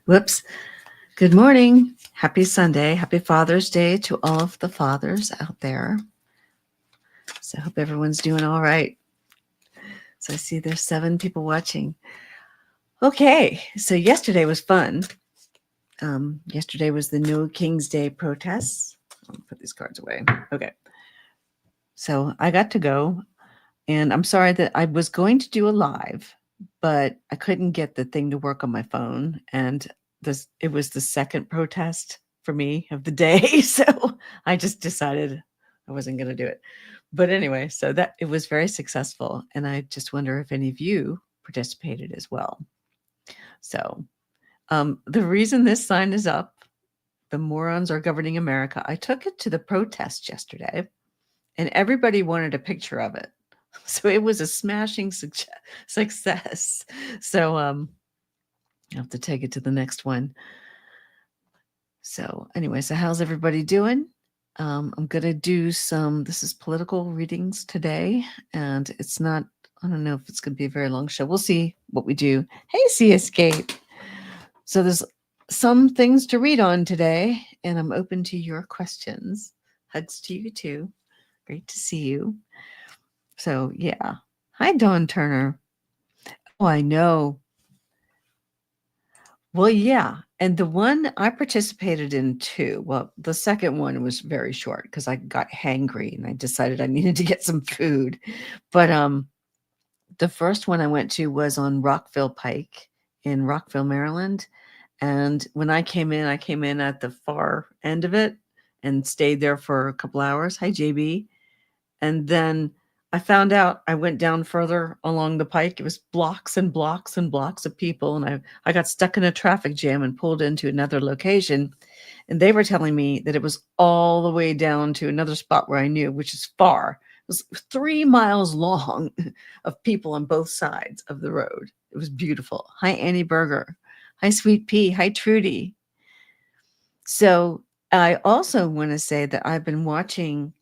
Whoops. Good morning. Happy Sunday. Happy Father's Day to all of the fathers out there. So I hope everyone's doing all right. So I see there's 7 people watching. Okay, so yesterday was fun. Yesterday was the No King's Day protests. I'll put these cards away. Okay. So I got to go, and I'm sorry that I was going to do a live, but I couldn't get the thing to work on my phone, and it was the second protest for me of the day, so I just decided I wasn't going to do it. But anyway, so that it was very successful, and I just wonder if any of you participated as well. So the reason this sign is up, the morons are governing America. I took it to the protest yesterday, and everybody wanted a picture of it. So it was a smashing success. So I'll have to take it to the next one. So anyway, so how's everybody doing? I'm going to do this is political readings today, and it's not, I don't know if it's going to be a very long show. We'll see what we do. Hey, Sea Escape. So there's some things to read on today, and I'm open to your questions. Hugs to you too. Great to see you. So yeah. Hi, Dawn Turner. Oh, I know. Well, yeah. And the one I participated in too. Well, the second one was very short because I got hangry and I decided I needed to get some food. But the first one I went to was on Rockville Pike in Rockville, Maryland. And when I came in at the far end of it and stayed there for a couple hours. Hi, JB. And then I found out I went down further along the pike. It was blocks and blocks and blocks of people. And I got stuck in a traffic jam and pulled into another location. And they were telling me that it was all the way down to another spot where I knew, which is far. It was 3 miles long of people on both sides of the road. It was beautiful. Hi, Annie Berger. Hi, Sweet Pea. Hi, Trudy. So I also want to say that I've been watching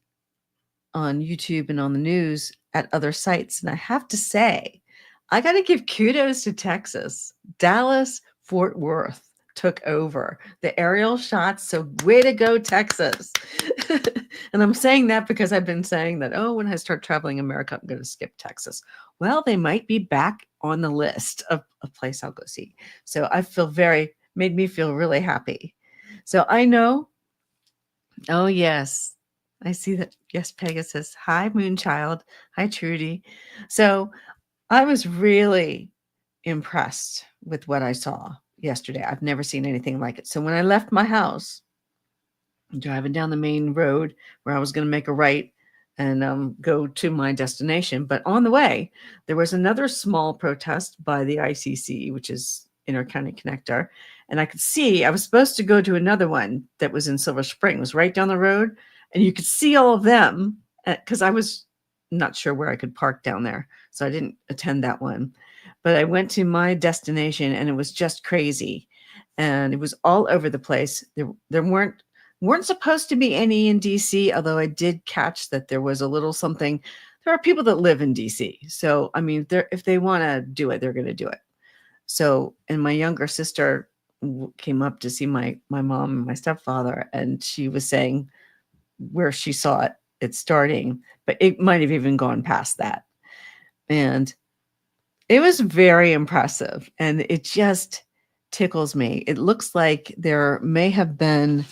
on YouTube and on the news at other sites. And I have to say, I got to give kudos to Texas. Dallas, Fort Worth took over the aerial shots. So way to go, Texas. And I'm saying that because I've been saying that, oh, when I start traveling America, I'm going to skip Texas. Well, they might be back on the list of a place I'll go see. So I feel made me feel really happy. So I know, oh, yes. I see that. Yes, Pegasus. Hi, Moonchild. Hi, Trudy. So I was really impressed with what I saw yesterday. I've never seen anything like it. So when I left my house, driving down the main road where I was going to make a right and go to my destination, but on the way, there was another small protest by the ICC, which is Intercounty Connector. And I could see I was supposed to go to another one that was in Silver Spring. It was right down the road. And you could see all of them because I was not sure where I could park down there. So I didn't attend that one. But I went to my destination and it was just crazy. And it was all over the place. There weren't supposed to be any in DC, although I did catch that there was a little something. There are people that live in DC. So, I mean, if they want to do it, they're going to do it. So, and my younger sister came up to see my mom and my stepfather, and she was saying where she saw it starting, but it might have even gone past that. And it was very impressive, and it just tickles me. It looks like there may have been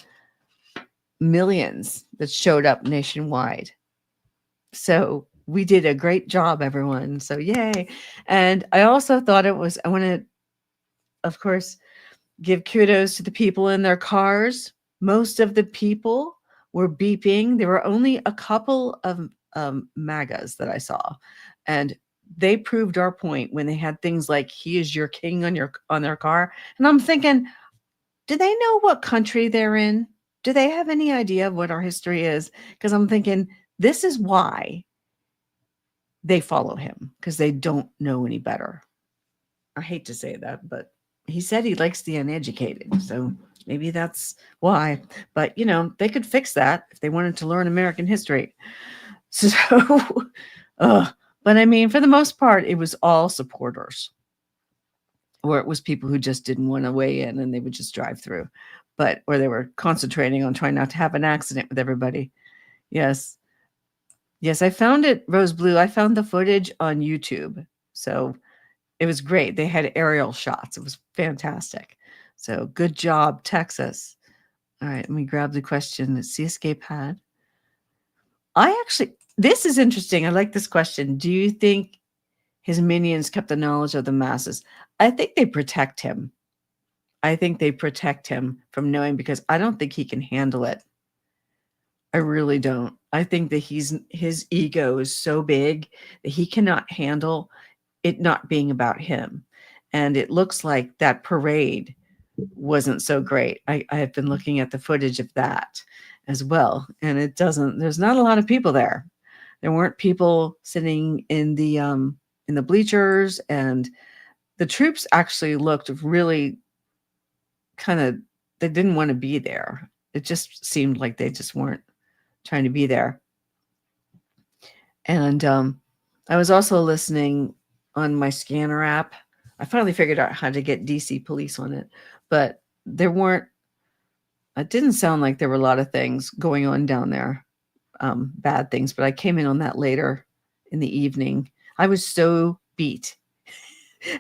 millions that showed up nationwide. So we did a great job, everyone. So yay. And I also thought I want to, of course, give kudos to the people in their cars. Most of the people were beeping. There were only a couple of MAGAs that I saw, and they proved our point when they had things like "He is your king" on their car. And I'm thinking, do they know what country they're in? Do they have any idea of what our history is? Because I'm thinking this is why they follow him, because they don't know any better. I hate to say that, but he said he likes the uneducated, so maybe that's why. But they could fix that if they wanted to learn American history. So, but I mean, for the most part, it was all supporters. or it was people who just didn't want to weigh in and they would just drive through, or they were concentrating on trying not to have an accident with everybody. Yes. Yes, I found it, Rose Blue. I found the footage on YouTube. So it was great. They had aerial shots. It was fantastic. So good job, Texas. All right, let me grab the question that Sea Escape had. This is interesting. I like this question. Do you think his minions kept the knowledge of the masses? I think they protect him. I think they protect him from knowing, because I don't think he can handle it. I really don't. I think that his ego is so big that he cannot handle it not being about him. And it looks like that parade wasn't so great. I have been looking at the footage of that as well, and there's not a lot of people there. There weren't people sitting in the bleachers, and the troops actually looked really kind of, they didn't want to be there. It just seemed like they just weren't trying to be there. And I was also listening on my scanner app. I finally figured out how to get DC police on it, but it didn't sound like there were a lot of things going on down there, bad things, but I came in on that later in the evening. I was so beat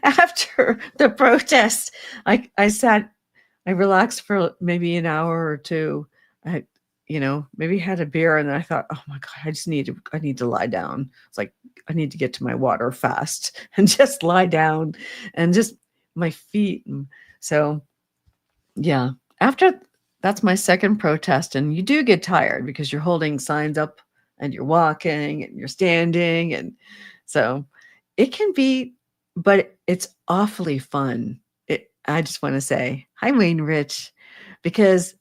after the protest. I relaxed for maybe an hour or two. I, maybe had a beer, and then I thought, oh my God, I need to lie down. It's like, I need to get to my water fast and just lie down and just my feet. So yeah, that's my second protest. And you do get tired because you're holding signs up and you're walking and you're standing. And so it can be, but it's awfully fun. I just want to say, hi, Wayne Rich, because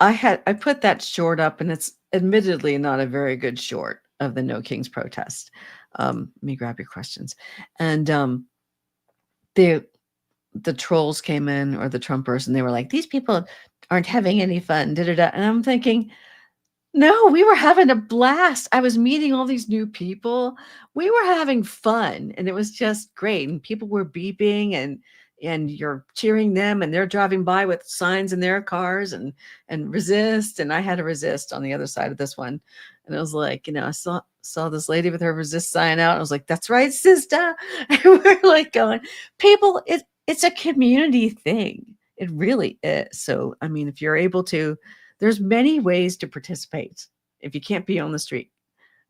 I put that short up, and it's admittedly not a very good short of the No Kings protest. Let me grab your questions. And the trolls came in, or the Trumpers, and they were like, these people aren't having any fun, da-da-da. And I'm thinking, no, we were having a blast. I was meeting all these new people. We were having fun, and it was just great. And people were beeping, and you're cheering them, and they're driving by with signs in their cars and resist. And I had to resist on the other side of this one. And it was like, I saw this lady with her resist sign out. I was like, that's right, sister. And we're like going, people, it's a community thing. It really is. So, I mean, if you're able to, there's many ways to participate if you can't be on the street.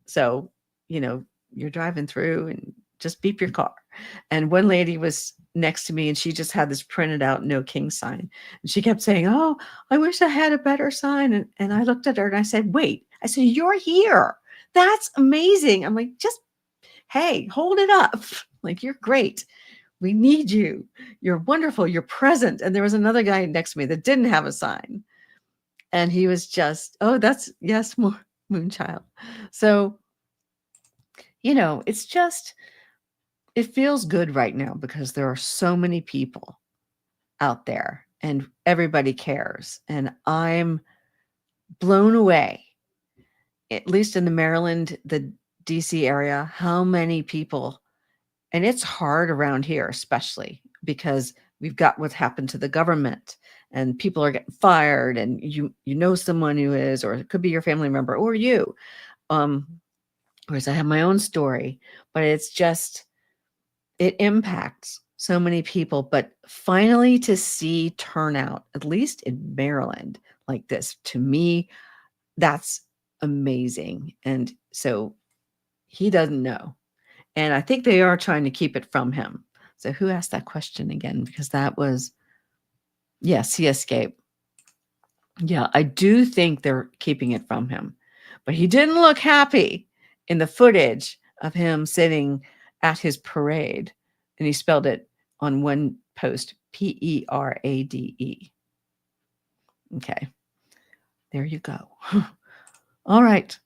So, you're driving through and just beep your car. And one lady was next to me, and she just had this printed out No King sign. And she kept saying, oh, I wish I had a better sign. And I looked at her and I said, wait, you're here. That's amazing. I'm like, hey, hold it up. Like, you're great. We need you. You're wonderful. You're present. And there was another guy next to me that didn't have a sign. And he was just, oh, yes, more Moonchild. So, it's just, it feels good right now because there are so many people out there and everybody cares. And I'm blown away, at least in the Maryland, the DC area, how many people, and it's hard around here, especially because we've got what happened to the government, and people are getting fired, and you know someone who is, or it could be your family member or you. Whereas I have my own story, but it's just, it impacts so many people. But finally to see turnout, at least in Maryland, like this, to me, that's amazing. And so he doesn't know. And I think they are trying to keep it from him. So who asked that question again? Because that was, Sea Escape. Yeah, I do think they're keeping it from him. But he didn't look happy in the footage of him sitting at his parade. And he spelled it on one post, Perade. Okay. There you go. All right.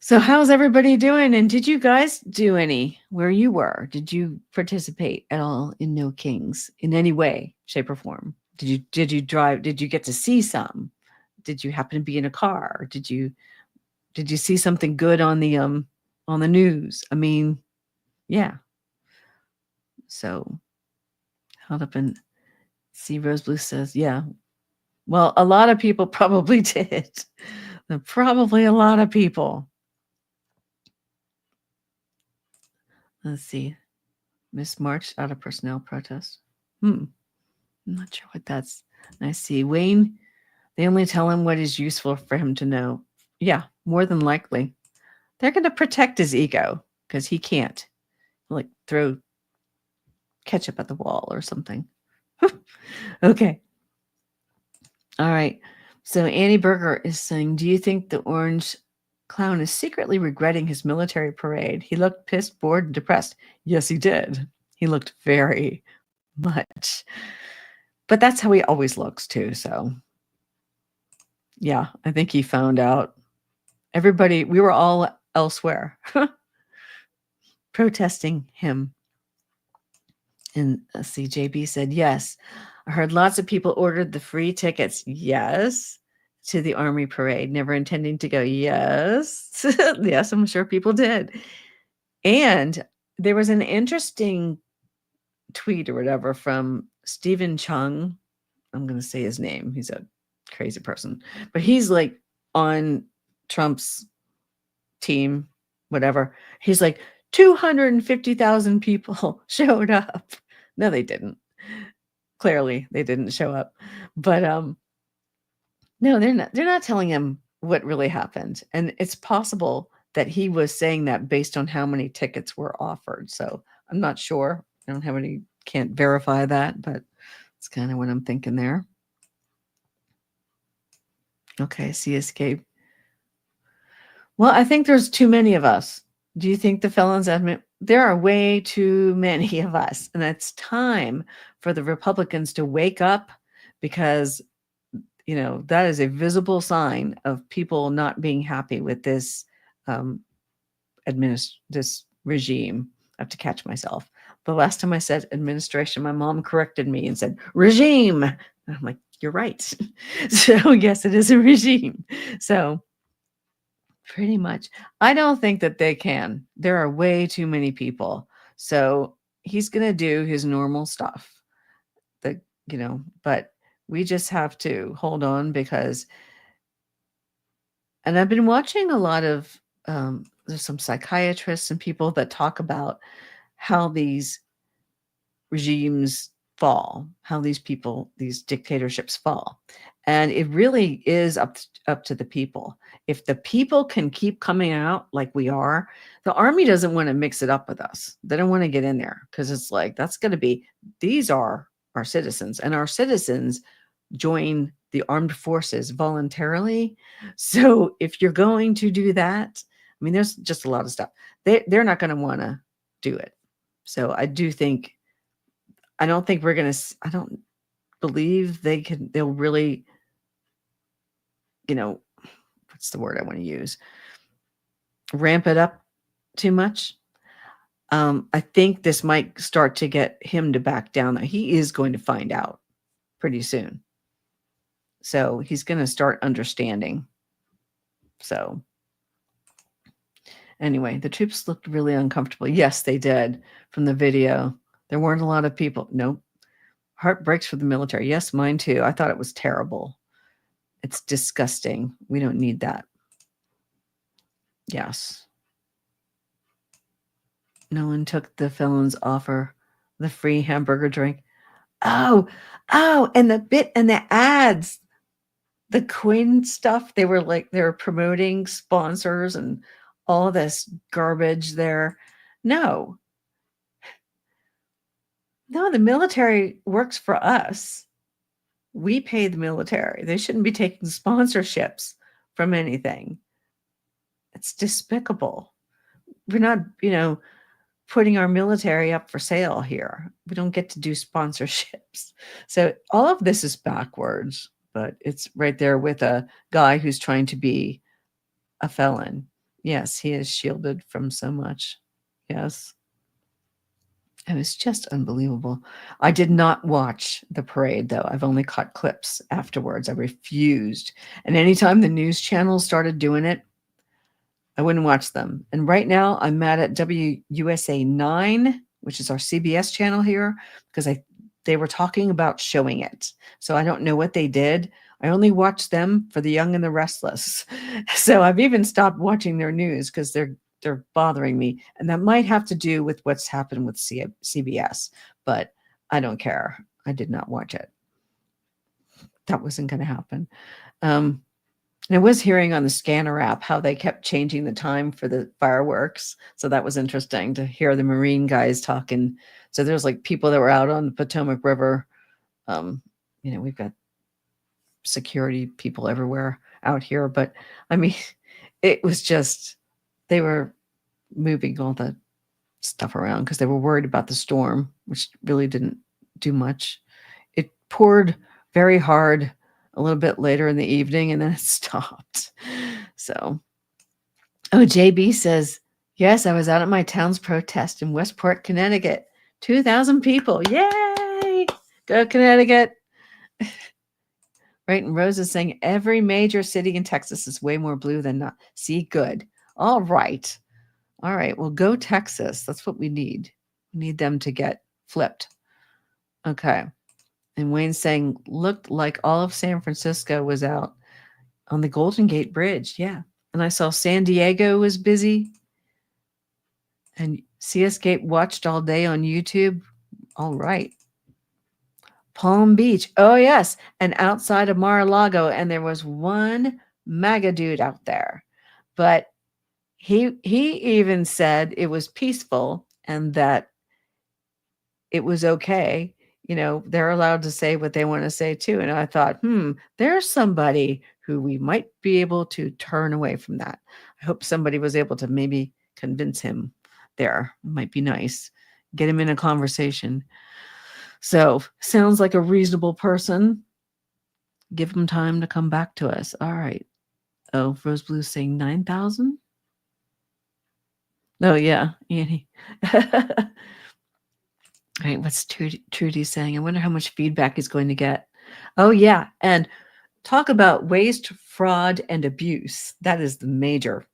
So how's everybody doing? And did you guys do any where you were? Did you participate at all in No Kings in any way, shape, or form? Did you drive? Did you get to see some? Did you happen to be in a car? Did you see something good on the news? I mean, yeah. So Held up and see Rose Blue says, yeah. Well, a lot of people probably did. Probably a lot of people. Let's see. Miss March out of personnel protest. I'm not sure what that's. I see. Wayne, they only tell him what is useful for him to know. Yeah, more than likely. They're going to protect his ego because he can't like throw ketchup at the wall or something. Okay. All right. So Annie Berger is saying, do you think the orange clown is secretly regretting his military parade? He looked pissed, bored, and depressed. Yes, he did. He looked very much. But that's how he always looks too. So yeah, I think he found out. Everybody, we were all elsewhere protesting him. And CJB said, yes. I heard lots of people ordered the free tickets. Yes. To the Army parade, never intending to go. Yes. Yes, I'm sure people did. And there was an interesting tweet or whatever from Stephen Chung. I'm going to say his name. He's a crazy person, but he's like on Trump's team, whatever. He's like, 250,000 people showed up. No, they didn't. Clearly, they didn't show up. But no, they're not telling him what really happened. And it's possible that he was saying that based on how many tickets were offered. So I'm not sure. I don't have any, can't verify that, but it's kind of what I'm thinking there. Okay, CSK. Well, I think there's too many of us. Do you think the felons admit there are way too many of us? And it's time for the Republicans to wake up because, you know, that is a visible sign of people not being happy with this this regime. I have to catch myself. The last time I said administration, my mom corrected me and said regime. And I'm like, you're right. So yes, it is a regime. So pretty much. I don't think that they can. There are way too many people. So he's going to do his normal stuff. But we just have to hold on because, and I've been watching a lot of, there's some psychiatrists and people that talk about how these regimes fall, how these dictatorships fall. And it really is up to the people. If the people can keep coming out like we are, the army doesn't want to mix it up with us. They don't want to get in there because it's like, that's going to be, these are our citizens, and our citizens join the armed forces voluntarily. So if you're going to do that, I mean, there's just a lot of stuff. They're not going to want to do it. So I don't think we're going to, I don't believe they'll really, what's the word I want to use? Ramp it up too much. I think this might start to get him to back down. He is going to find out pretty soon. So he's going to start understanding. So anyway, the troops looked really uncomfortable. Yes, they did from the video. There weren't a lot of people. Nope. Heart breaks for the military. Yes, mine too. I thought it was terrible. It's disgusting. We don't need that. Yes. No one took the felon's offer, the free hamburger drink. Oh, and the ads, the Quinn stuff. They were promoting sponsors and all this garbage there. No, the military works for us. We pay the military. They shouldn't be taking sponsorships from anything. It's despicable. We're not, putting our military up for sale here. We don't get to do sponsorships. So all of this is backwards, but it's right there with a guy who's trying to be a felon. Yes, he is shielded from so much. Yes. It was just unbelievable. I did not watch the parade, though. I've only caught clips afterwards. I refused. And anytime the news channels started doing it, I wouldn't watch them. And right now, I'm mad at WUSA 9, which is our CBS channel here, because they were talking about showing it. So I don't know what they did. I only watched them for The Young and the Restless. So I've even stopped watching their news because they're bothering me. And that might have to do with what's happened with CBS, but I don't care. I did not watch it. That wasn't going to happen. And I was hearing on the scanner app how they kept changing the time for the fireworks. So that was interesting to hear the Marine guys talking. So there's like people that were out on the Potomac River. We've got security people everywhere out here. But I mean, it was just, they were moving all the stuff around because they were worried about the storm, which really didn't do much. It poured very hard a little bit later in the evening and then it stopped. So, JB says, yes, I was out at my town's protest in Westport, Connecticut. 2,000 people. Yay! Go Connecticut. Right. And Rose is saying every major city in Texas is way more blue than not. See, good. All right. All right. Well, go Texas. That's what we need. We need them to get flipped. Okay. And Wayne's saying, looked like all of San Francisco was out on the Golden Gate Bridge. Yeah. And I saw San Diego was busy. And CS Gate watched all day on YouTube. All right. Palm Beach. Oh, yes. And outside of Mar-a-Lago. And there was one MAGA dude out there. But he even said it was peaceful and that it was okay. They're allowed to say what they want to say too. And I thought, there's somebody who we might be able to turn away from that. I hope somebody was able to maybe convince him there. It might be nice. Get him in a conversation. So sounds like a reasonable person. Give him time to come back to us. All right. Oh, Rose Blue's saying 9,000. Oh, yeah. Annie. All right, what's Trudy saying? I wonder how much feedback he's going to get. Oh, yeah. And talk about waste, fraud, and abuse. That is the major.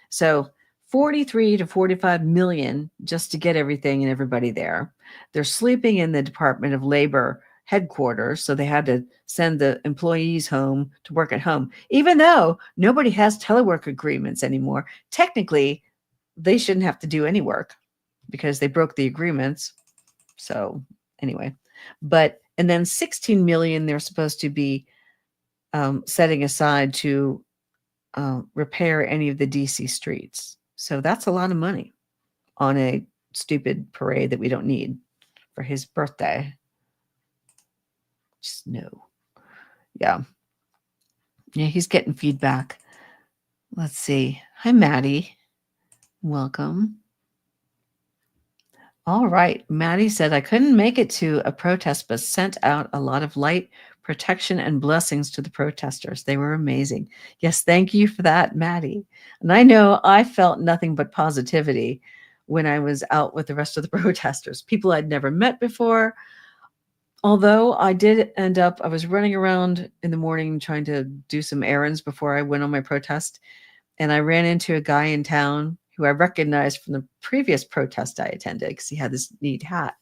So 43 to 45 million just to get everything and everybody there. They're sleeping in the Department of Labor headquarters, so they had to send the employees home to work at home. Even though nobody has telework agreements anymore, technically, they shouldn't have to do any work because they broke the agreements. So anyway, and then 16 million they're supposed to be setting aside to repair any of the DC streets. So that's a lot of money on a stupid parade that we don't need for his birthday. Just no. Yeah. Yeah, he's getting feedback. Let's see. Hi, Maddie. Welcome. All right. Maddie said, I couldn't make it to a protest, but sent out a lot of light, protection, and blessings to the protesters. They were amazing. Yes, thank you for that, Maddie. And I know I felt nothing but positivity when I was out with the rest of the protesters, people I'd never met before. Although I was running around in the morning trying to do some errands before I went on my protest. And I ran into a guy in town who I recognized from the previous protest I attended because he had this neat hat.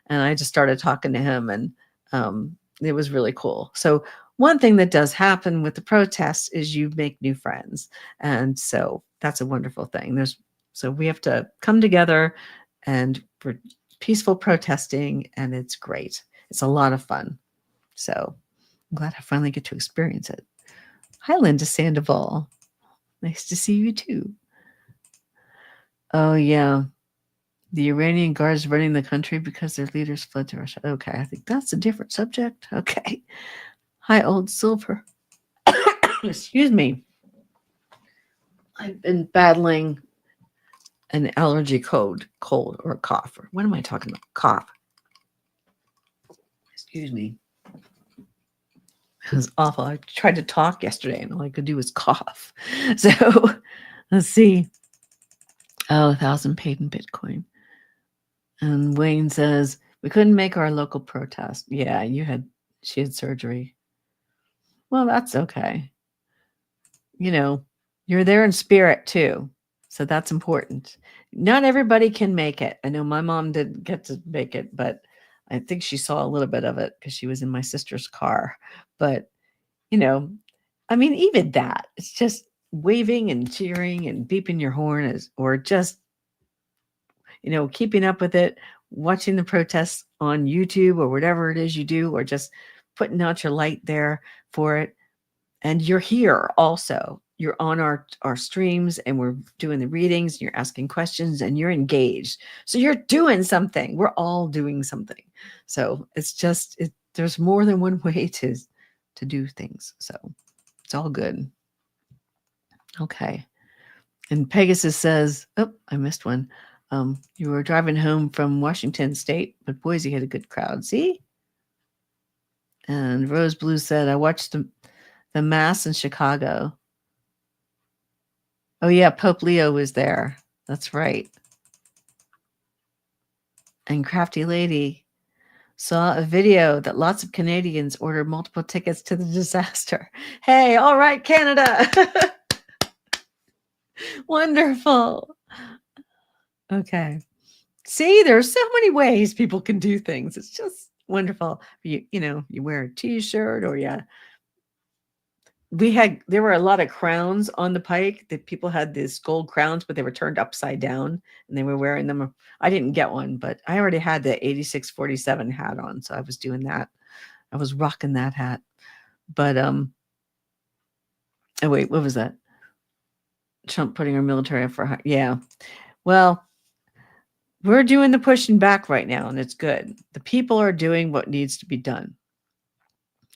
And I just started talking to him and it was really cool. So one thing that does happen with the protests is you make new friends. And so that's a wonderful thing. So we have to come together and we're peaceful protesting and it's great. It's a lot of fun. So I'm glad I finally get to experience it. Hi, Linda Sandoval. Nice to see you too. Oh, yeah. The Iranian guards running the country because their leaders fled to Russia. Okay, I think that's a different subject. Okay. Hi, Old Silver. Excuse me. I've been battling an allergy cold or cough. Or what am I talking about? Cough. Excuse me. It was awful. I tried to talk yesterday and all I could do was cough. So let's see. Oh, 1,000 paid in Bitcoin. And Wayne says, we couldn't make our local protest. Yeah, she had surgery. Well, that's okay. You're there in spirit too. So that's important. Not everybody can make it. I know my mom didn't get to make it, but I think she saw a little bit of it because she was in my sister's car. But, you know, I mean, even that, it's just waving and cheering and beeping your horn or just, keeping up with it, watching the protests on YouTube or whatever it is you do, or just putting out your light there for it. And you're here also. You're on our streams and we're doing the readings and you're asking questions and you're engaged. So you're doing something. We're all doing something. So it's just there's more than one way to do things. So it's all good. Okay. And Pegasus says, oh, I missed one. You were driving home from Washington State, but Boise had a good crowd. See? And Rose Blue said, I watched the Mass in Chicago. Oh, yeah, Pope Leo was there. That's right. And Crafty Lady saw a video that lots of Canadians ordered multiple tickets to the disaster. Hey, all right, Canada. Wonderful. Okay. See, there's so many ways people can do things. It's just wonderful. You wear a t-shirt or there were a lot of crowns on the pike that people had these gold crowns, but they were turned upside down and they were wearing them. I didn't get one, but I already had the 8647 hat on. So I was doing that. I was rocking that hat. But, oh wait, what was that? Trump putting our military up for high. Yeah. Well, we're doing the pushing back right now, and it's good. The people are doing what needs to be done.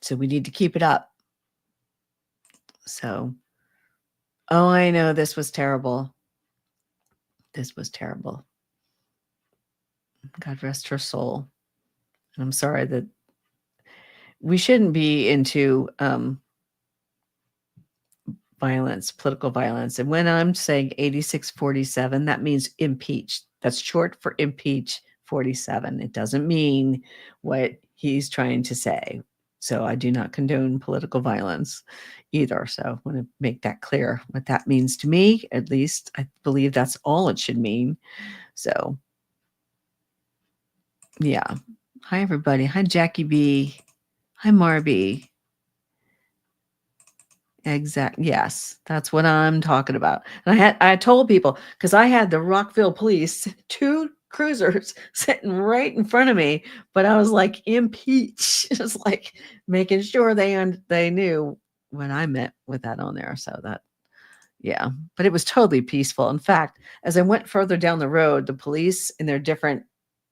So we need to keep it up. So, oh, I know this was terrible. This was terrible. God rest her soul. And I'm sorry that we shouldn't be into violence, political violence. And when I'm saying 8647, that means impeach. That's short for impeach 47. It doesn't mean what he's trying to say. So I do not condone political violence either. So I want to make that clear what that means to me. At least I believe that's all it should mean. So yeah. Hi, everybody. Hi, Jackie B. Hi, Marby. Exactly. Yes, that's what I'm talking about. And I told people because I had the Rockville police, 2 cruisers sitting right in front of me, but I was like, impeach. Just like making sure they knew what I meant with that on there. So that, yeah, but it was totally peaceful. In fact, as I went further down the road, the police in their different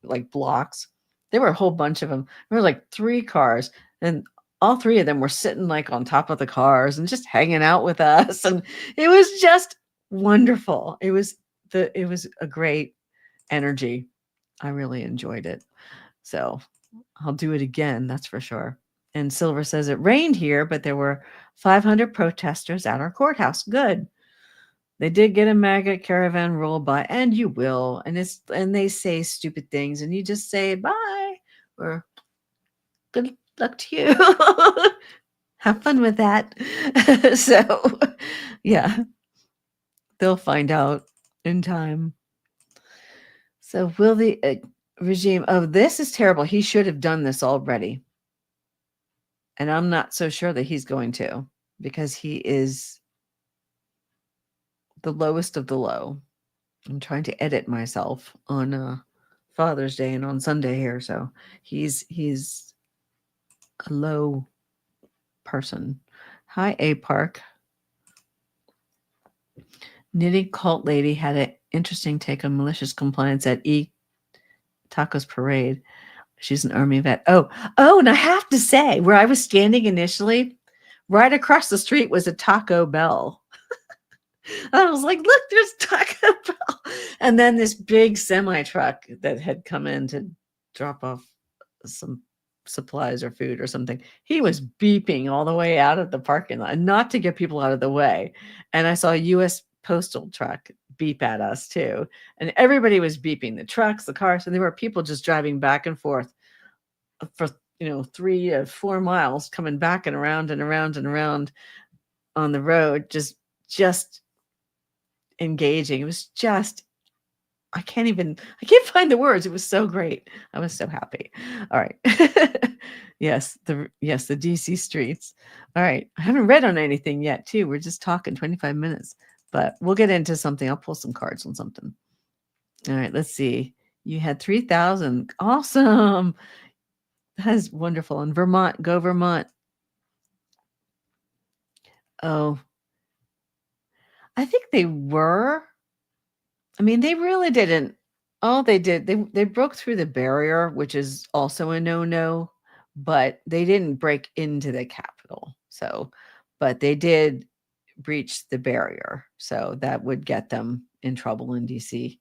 like blocks, there were a whole bunch of them. There were like 3 cars, and all 3 of them were sitting like on top of the cars and just hanging out with us. And it was just wonderful. It was a great energy. I really enjoyed it. So I'll do it again. That's for sure. And Silver says it rained here, but there were 500 protesters at our courthouse. Good. They did get a MAGA caravan roll by, and you will. And they say stupid things, and you just say bye or good luck to you. Have fun with that. So, yeah, they'll find out in time. So, will the regime? Oh, this is terrible. He should have done this already. And I'm not so sure that he's going to, because he is the lowest of the low. I'm trying to edit myself on Father's Day and on Sunday here. So he's a low person. Hi, A Park. Knitting Cult Lady had an interesting take on malicious compliance at Tacos Parade. She's an Army vet. Oh, and I have to say, where I was standing initially, right across the street was a Taco Bell. I was like, look, there's Taco Bell. And then this big semi truck that had come in to drop off some supplies or food or something. He was beeping all the way out of the parking lot, not to get people out of the way. And I saw a U.S. postal truck beep at us too. And everybody was beeping, the trucks, the cars. And there were people just driving back and forth for 3 to 4 miles, coming back and around and around and around on the road, just engaging. It was just I can't find the words. It was so great. I was so happy. All right. Yes, the DC streets. All right. I haven't read on anything yet, too. We're just talking 25 minutes, but we'll get into something. I'll pull some cards on something. All right, let's see. You had 3,000. Awesome. That is wonderful. And Vermont, go Vermont. Oh, I think they were. I mean, they really didn't. Oh, they did. They broke through the barrier, which is also a no-no, but they didn't break into the Capitol. So, but they did breach the barrier. So that would get them in trouble in DC.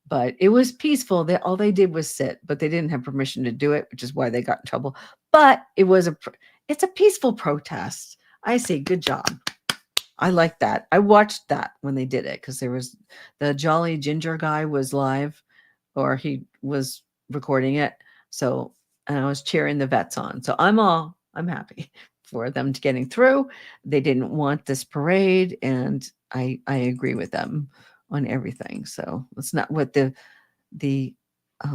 But it was peaceful. All they did was sit, but they didn't have permission to do it, which is why they got in trouble. But it's a peaceful protest. I say, good job. I like that. I watched that when they did it because there was the Jolly Ginger guy was live, or he was recording it. So, and I was cheering the vets on. So I'm happy for them to getting through. They didn't want this parade, and I agree with them on everything. So it's not what the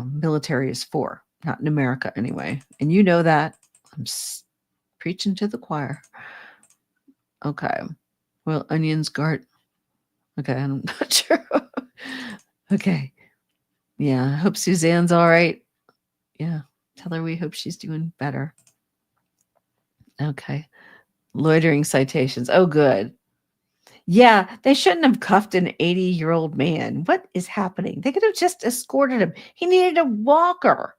military is for, not in America anyway. And you know that. I'm preaching to the choir. Okay. Well, onions, Gart. Okay, I'm not sure. Okay. Yeah, I hope Suzanne's all right. Yeah, tell her we hope she's doing better. Okay. Loitering citations. Oh, good. Yeah, they shouldn't have cuffed an 80-year-old man. What is happening? They could have just escorted him. He needed a walker.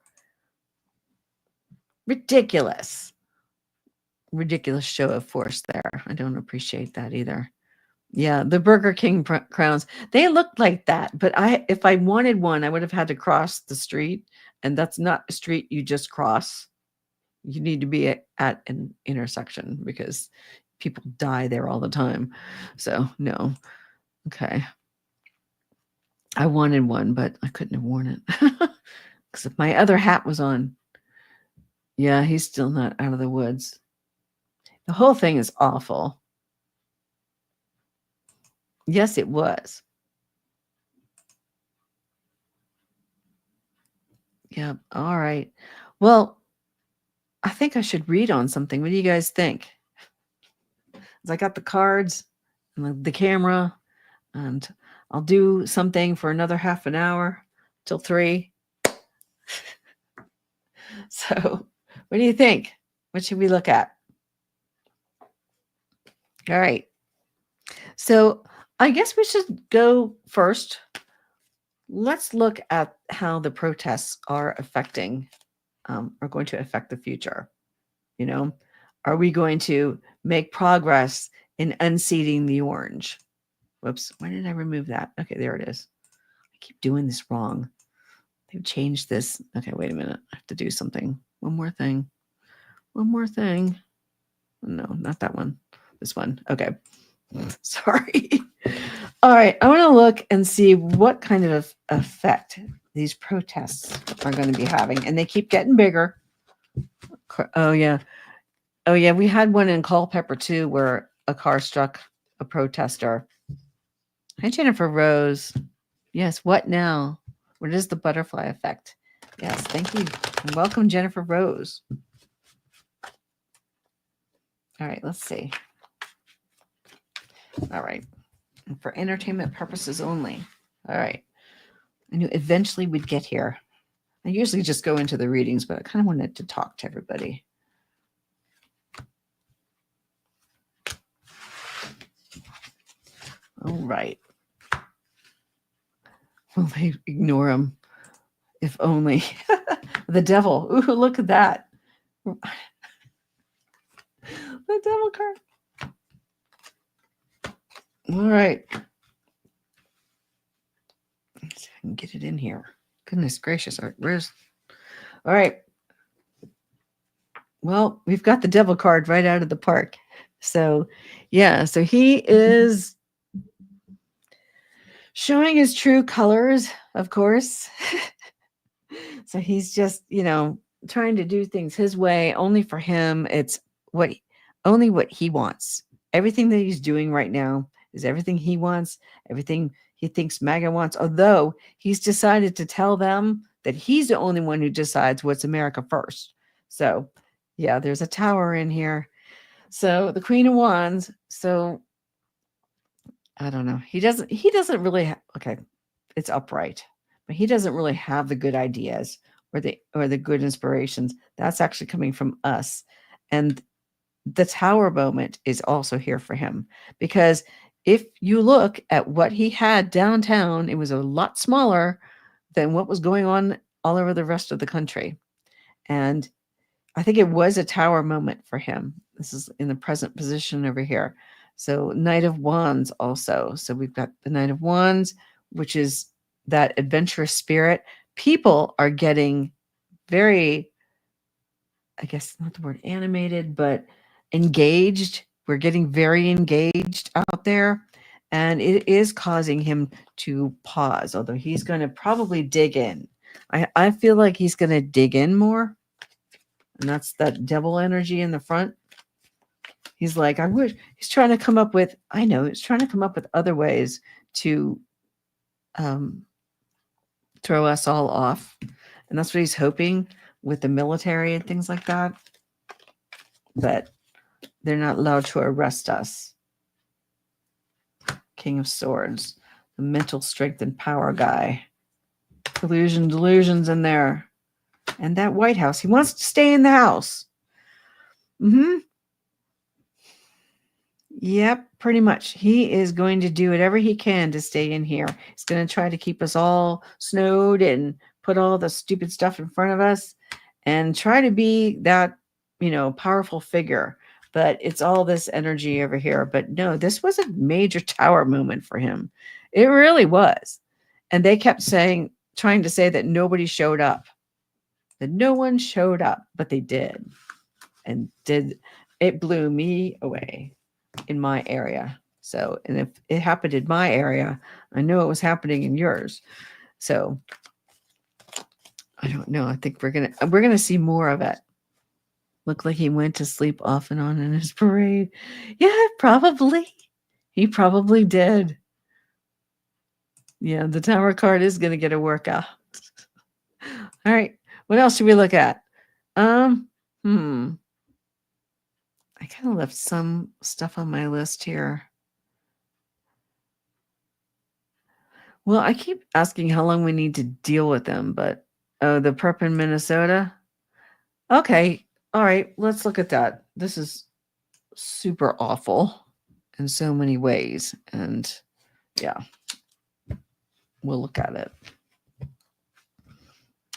Ridiculous. Ridiculous show of force there. I don't appreciate that either. Yeah, the Burger King crowns, they looked like that, but if I wanted one, I would have had to cross the street, and that's not a street you just cross. You need to be at an intersection because people die there all the time. So, no. Okay. I wanted one, but I couldn't have worn it because if my other hat was on. Yeah, he's still not out of the woods. The whole thing is awful. Yes, it was. Yeah. All right. Well, I think I should read on something. What do you guys think? I got the cards and the camera, and I'll do something for another half an hour till 3. So, what do you think? What should we look at? All right. So, I guess we should go first. Let's look at how the protests are going to affect the future. You know, are we going to make progress in unseating the orange? Whoops, why did I remove that? Okay, there it is. I keep doing this wrong. They've changed this. Okay, wait a minute. I have to do something. One more thing. No, not that one. This one. Okay. Sorry. All right. I want to look and see what kind of effect these protests are going to be having. And they keep getting bigger. Oh, yeah. We had one in Culpeper, too, where a car struck a protester. Hi, Jennifer Rose. Yes, what now? What is the butterfly effect? Yes, thank you. And welcome, Jennifer Rose. All right, let's see. All right. And for entertainment purposes only. All right. I knew eventually we'd get here. I usually just go into the readings, but I kind of wanted to talk to everybody. All right. Will they ignore him? If only. The devil. Ooh, look at that. The devil card. All right. Let's see if I can get it in here. Goodness gracious. All right. Well, we've got the devil card right out of the park. So, yeah. So he is showing his true colors, of course. So he's just, trying to do things his way, only for him. It's only what he wants. Everything that he's doing right now is everything he wants, everything he thinks MAGA wants, although he's decided to tell them that he's the only one who decides what's America first. So, yeah, there's a tower in here. So the Queen of Wands. So I don't know. He doesn't really okay, it's upright. But he doesn't really have the good ideas or the good inspirations. That's actually coming from us. And the tower moment is also here for him because if you look at what he had downtown, it was a lot smaller than what was going on all over the rest of the country. And I think it was a tower moment for him. This is in the present position over here. So Knight of Wands also. So we've got the Knight of Wands, which is that adventurous spirit. People are getting very, I guess not the word animated, but engaged. We're getting very engaged out there. And it is causing him to pause, although he's going to probably dig in. I feel like he's going to dig in more. And that's that devil energy in the front. He's like, I wish he's trying to come up with, I know, he's trying to come up with other ways to throw us all off. And that's what he's hoping with the military and things like that. But they're not allowed to arrest us. King of Swords, the mental strength and power guy. Delusions in there. And that White House. He wants to stay in the house. Yep, pretty much. He is going to do whatever he can to stay in here. He's going to try to keep us all snowed and put all the stupid stuff in front of us and try to be that, powerful figure. But it's all this energy over here. But no, this was a major tower moment for him. It really was. And they kept trying to say that nobody showed up, that no one showed up, but they did. And it blew me away in my area. So, and if it happened in my area, I know it was happening in yours. So I don't know. I think we're gonna see more of it. Looked like he went to sleep off and on in his parade. Yeah, probably. He probably did. Yeah, the tower card is gonna get a workout. All right. What else should we look at? I kind of left some stuff on my list here. Well, I keep asking how long we need to deal with them, but the perp in Minnesota. Okay. All right. Let's look at that. This is super awful in so many ways. And yeah, we'll look at it.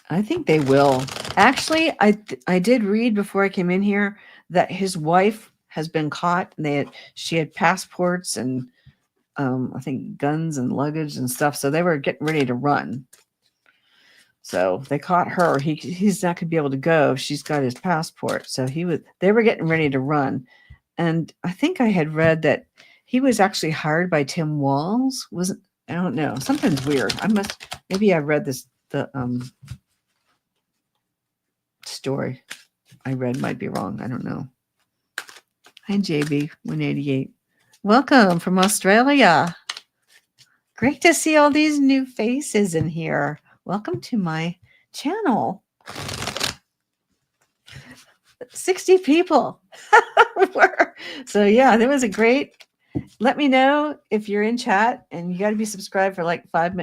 I think they will. Actually, I did read before I came in here that his wife has been caught. She had passports and I think guns and luggage and stuff. So they were getting ready to run. So they caught her. He's not going to be able to go if she's got his passport. So they were getting ready to run. And I think I had read that he was actually hired by Tim Walz. I don't know. Something's weird. Maybe I read the story I read might be wrong. I don't know. Hi, JB188. Welcome from Australia. Great to see all these new faces in here. Welcome to my channel. 60 people. So yeah, that was a great. Let me know if you're in chat, and you got to be subscribed for like 5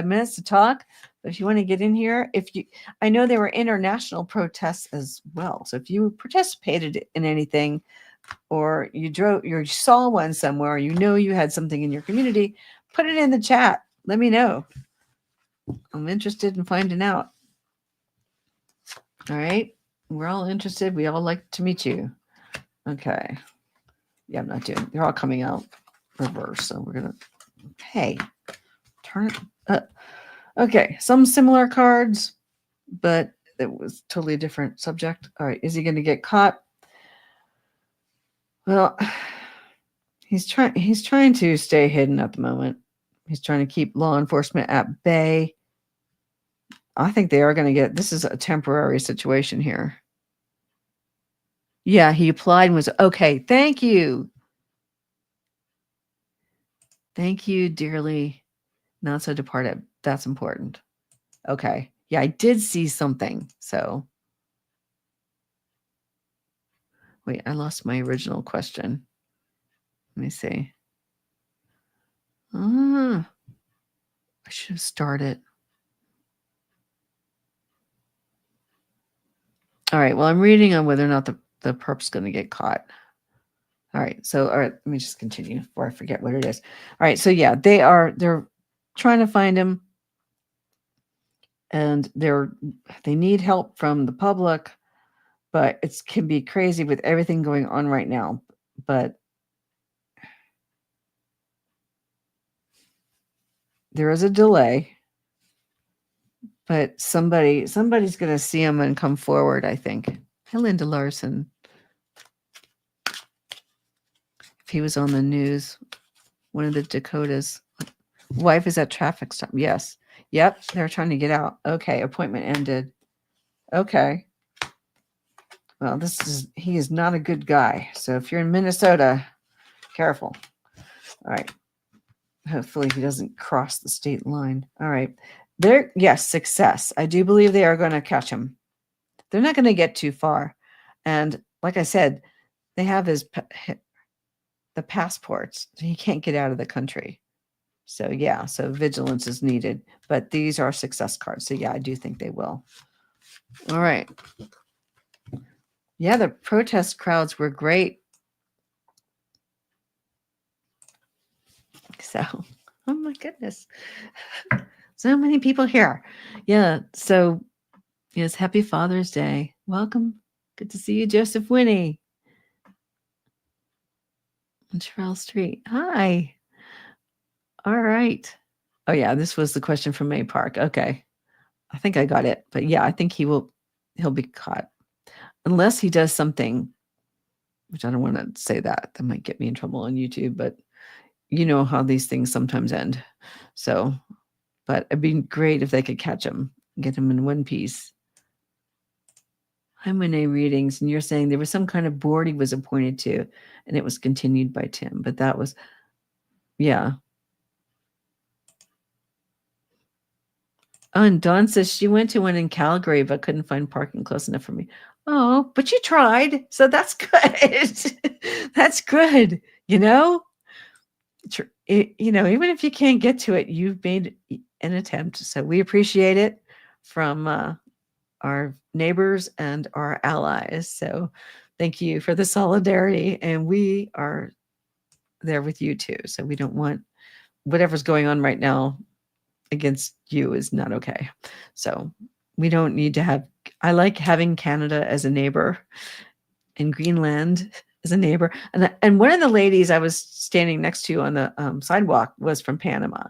minutes to talk. But if you want to get in here, I know there were international protests as well. So if you participated in anything, or you saw one somewhere, you had something in your community, put it in the chat. Let me know. I'm interested in finding out. All right. We're all interested. We all like to meet you. Okay. Yeah, I'm not doing. They're all coming out reverse. So we're going to, hey, turn it up. Okay. Some similar cards, but it was totally a different subject. All right. Is he going to get caught? Well, he's trying to stay hidden at the moment. He's trying to keep law enforcement at bay. I think they are going to this is a temporary situation here. Yeah, he applied and was okay. Thank you. Thank you, dearly. Not so departed. That's important. Okay. Yeah, I did see something. So, wait, I lost my original question. Let me see. I should have started. All right. Well, I'm reading on whether or not the perp's going to get caught. All right. So, all right. Let me just continue before I forget what it is. All right. So, yeah, they're trying to find him, and they need help from the public, but it can be crazy with everything going on right now. But there is a delay, but somebody's going to see him and come forward, I think. Hi, Linda Larson. If he was on the news, one of the Dakotas. Wife is at traffic stop. Yes. Yep. They're trying to get out. Okay. Appointment ended. Okay. Well, he is not a good guy. So if you're in Minnesota, careful. All right. Hopefully he doesn't cross the state line. All right. Yes, success. I do believe they are going to catch him. They're not going to get too far. And like I said, they have the passports. He can't get out of the country. So yeah, so vigilance is needed. But these are success cards. So yeah, I do think they will. All right. Yeah, the protest crowds were great. So, oh my goodness. So many people here. Yeah. So, yes, happy Father's Day. Welcome. Good to see you, Joseph Winnie. On Charles Street. Hi. All right. Oh, yeah, this was the question from May Park. Okay. I think I got it. But yeah, I think he'll be caught. Unless he does something, which I don't want to say that. That might get me in trouble on YouTube, but you know how these things sometimes end. So, but it'd be great if they could catch him, get him in one piece. I'm in a readings, and you're saying there was some kind of board he was appointed to, and it was continued by Tim. But that was, yeah. Oh, and Dawn says she went to one in Calgary, but couldn't find parking close enough for me. Oh, but you tried, so that's good. That's good. You know, even if you can't get to it, you've made an attempt. So we appreciate it from our neighbors and our allies. So thank you for the solidarity. And we are there with you too. So we don't want whatever's going on right now against you is not okay. So we don't need to have, I like having Canada as a neighbor and Greenland as a neighbor. And one of the ladies I was standing next to on the sidewalk was from Panama.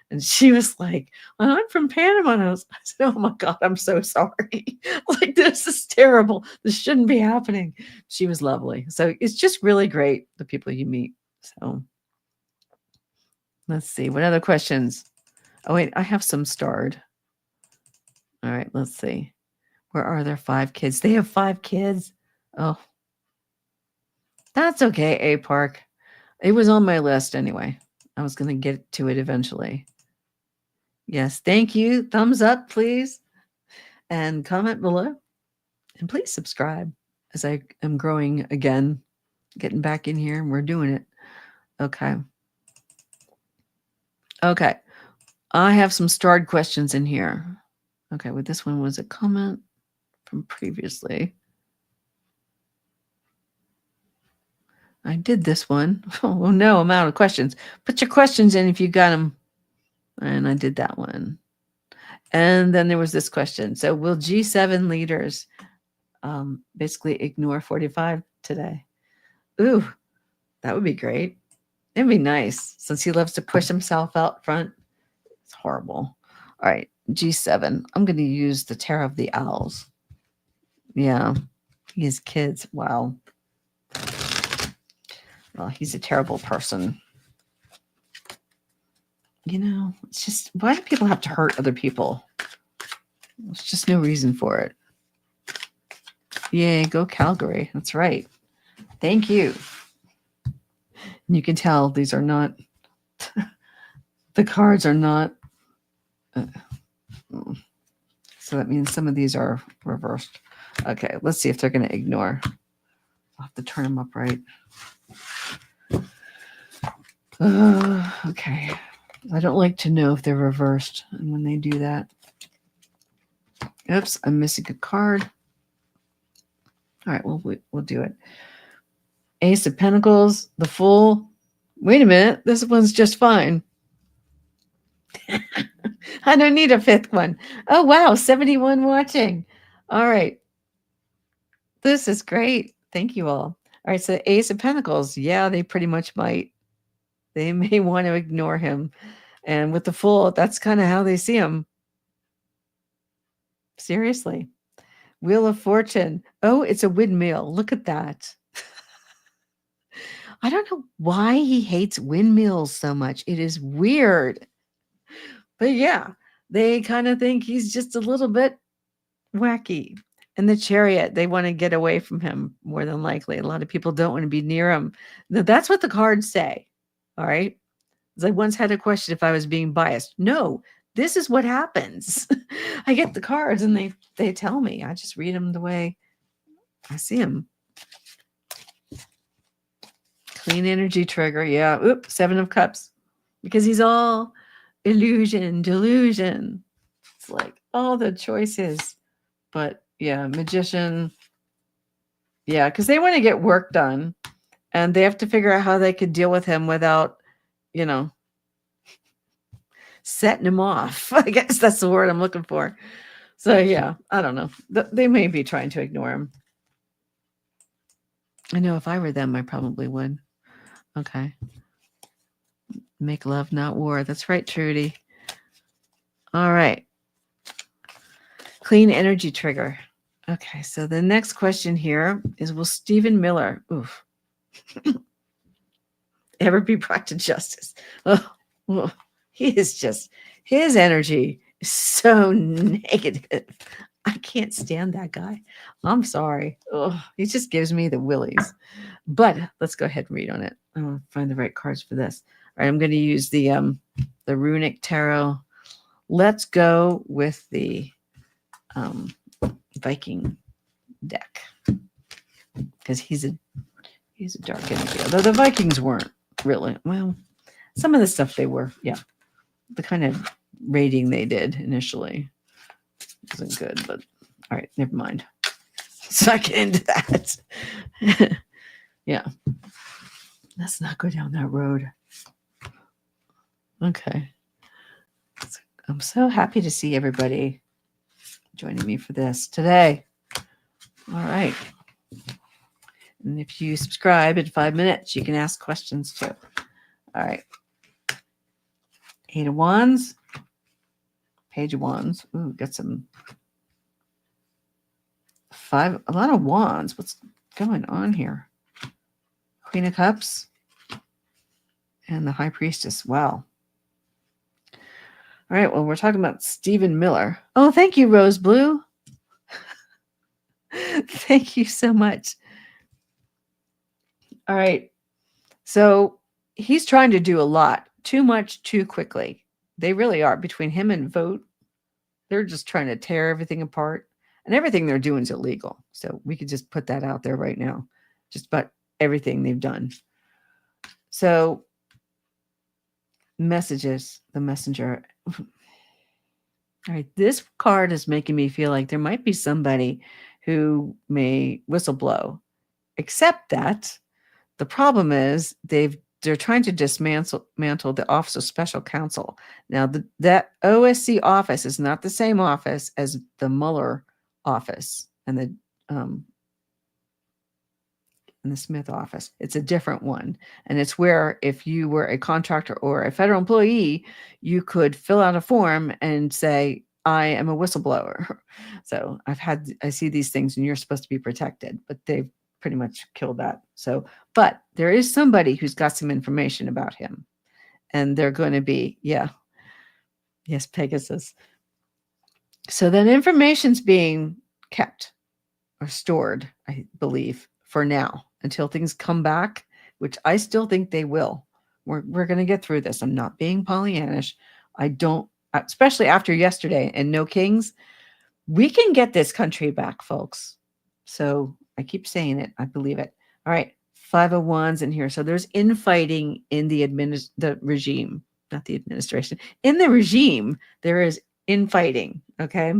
And she was like, I'm from Panama. And I said, oh my God, I'm so sorry. Like, this is terrible. This shouldn't be happening. She was lovely. So it's just really great, the people you meet. So let's see. What other questions? Oh, wait, I have some starred. All right, let's see. Where are their 5 kids? They have 5 kids. Oh, that's okay, A Park. It was on my list anyway. I was going to get to it eventually. Yes, thank you. Thumbs up, please. And comment below. And please subscribe as I am growing again, getting back in here, and we're doing it. Okay. Okay. I have some starred questions in here. Okay, well, this one was a comment from previously. I did this one. Oh, no, I'm out of questions. Put your questions in if you got them. And I did that one. And then there was this question. So will G7 leaders basically ignore 45 today? Ooh, that would be great. It'd be nice since he loves to push himself out front. It's horrible. All right, G7. I'm going to use the Terror of the Owls. Yeah, he has kids. Wow. Well, he's a terrible person. It's just, why do people have to hurt other people? There's just no reason for it. Yay, go Calgary. That's right. Thank you. And you can tell these are not The cards are not. So that means some of these are reversed. Okay, let's see if they're going to ignore. I'll have to turn them up right. Okay. I don't like to know if they're reversed. And when they do that. Oops, I'm missing a card. All right, well, we'll do it. Ace of Pentacles, the Fool. Wait a minute, this one's just fine. I don't need a fifth one. Oh, wow, 71 watching. All right. This is great. Thank you all. All right, so Ace of Pentacles. Yeah, they pretty much might. They may want to ignore him. And with the Fool, that's kind of how they see him. Seriously. Wheel of Fortune. Oh, it's a windmill. Look at that. I don't know why he hates windmills so much. It is weird. But yeah, they kind of think he's just a little bit wacky. And the Chariot, they want to get away from him more than likely. A lot of people don't want to be near him. Now, that's what the cards say. All right. I once had a question if I was being biased. No, this is what happens. I get the cards and they tell me. I just read them the way I see them. Clean energy trigger. Yeah. Oop, 7 of Cups. Because he's all illusion, delusion. It's like all the choices. But yeah, Magician. Yeah, because they want to get work done. And they have to figure out how they could deal with him without, setting him off. I guess that's the word I'm looking for. So yeah, I don't know. They may be trying to ignore him. I know if I were them, I probably would. Okay. Make love, not war. That's right, Trudy. All right. Clean energy trigger. Okay, so the next question here is, will Stephen Miller ever be brought to justice? Oh, he is just, his energy is so negative. I can't stand that guy. I'm sorry. Oh, he just gives me the willies. But let's go ahead and read on it. I'll find the right cards for this. All right, I'm going to use the runic tarot. Let's go with the Viking deck, because he's a dark energy. Although the Vikings weren't really, well, some of the stuff they were, yeah. The kind of raiding they did initially wasn't good, but all right, never mind. So I get into that. Yeah. Let's not go down that road. Okay. I'm so happy to see everybody joining me for this today. All right. And if you subscribe in 5 minutes, you can ask questions too. All right. 8 of Wands. Page of Wands. Ooh, got some a lot of Wands. What's going on here? Queen of Cups. And the High Priestess. Wow. All right. Well, we're talking about Stephen Miller. Oh, thank you, Rose Blue. Thank you so much. All right. So he's trying to do a lot. Too much, too quickly. They really are. Between him and Vote, they're just trying to tear everything apart. And everything they're doing is illegal. So we could just put that out there right now. Just about everything they've done. So messages, the messenger. All right. This card is making me feel like there might be somebody who may whistleblow. Except that the problem is they're trying to dismantle the Office of Special Counsel. Now, that OSC office is not the same office as the Mueller office and the Smith office. It's a different one. And it's where if you were a contractor or a federal employee, you could fill out a form and say, I am a whistleblower. So I see these things and you're supposed to be protected, but they've pretty much killed that. So, but there is somebody who's got some information about him, and they're going to be, yes, Pegasus. So that information's being kept or stored, I believe, for now until things come back, which I still think they will. We're going to get through this. I'm not being Pollyannish. I don't, especially after yesterday and no kings. We can get this country back, folks. So I keep saying it. I believe it. All right. 501s in here. So there's infighting in the regime, not the administration. In the regime, there is infighting. Okay.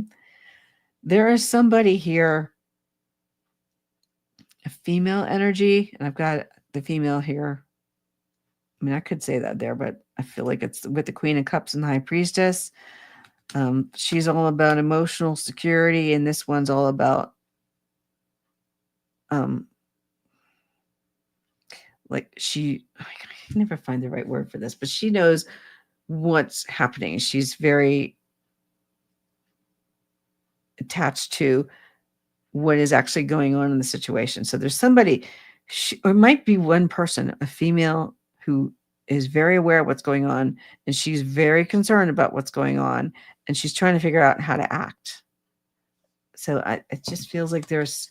There is somebody here, a female energy, and I've got the female here. I mean, I could say that there, but I feel like it's with the Queen of Cups and the High Priestess. She's all about emotional security, and this one's all about like I can never find the right word for this, but she knows what's happening. She's very attached to what is actually going on in the situation. So there's somebody, or it might be one person, a female who is very aware of what's going on, and she's very concerned about what's going on, and she's trying to figure out how to act. So it just feels like there is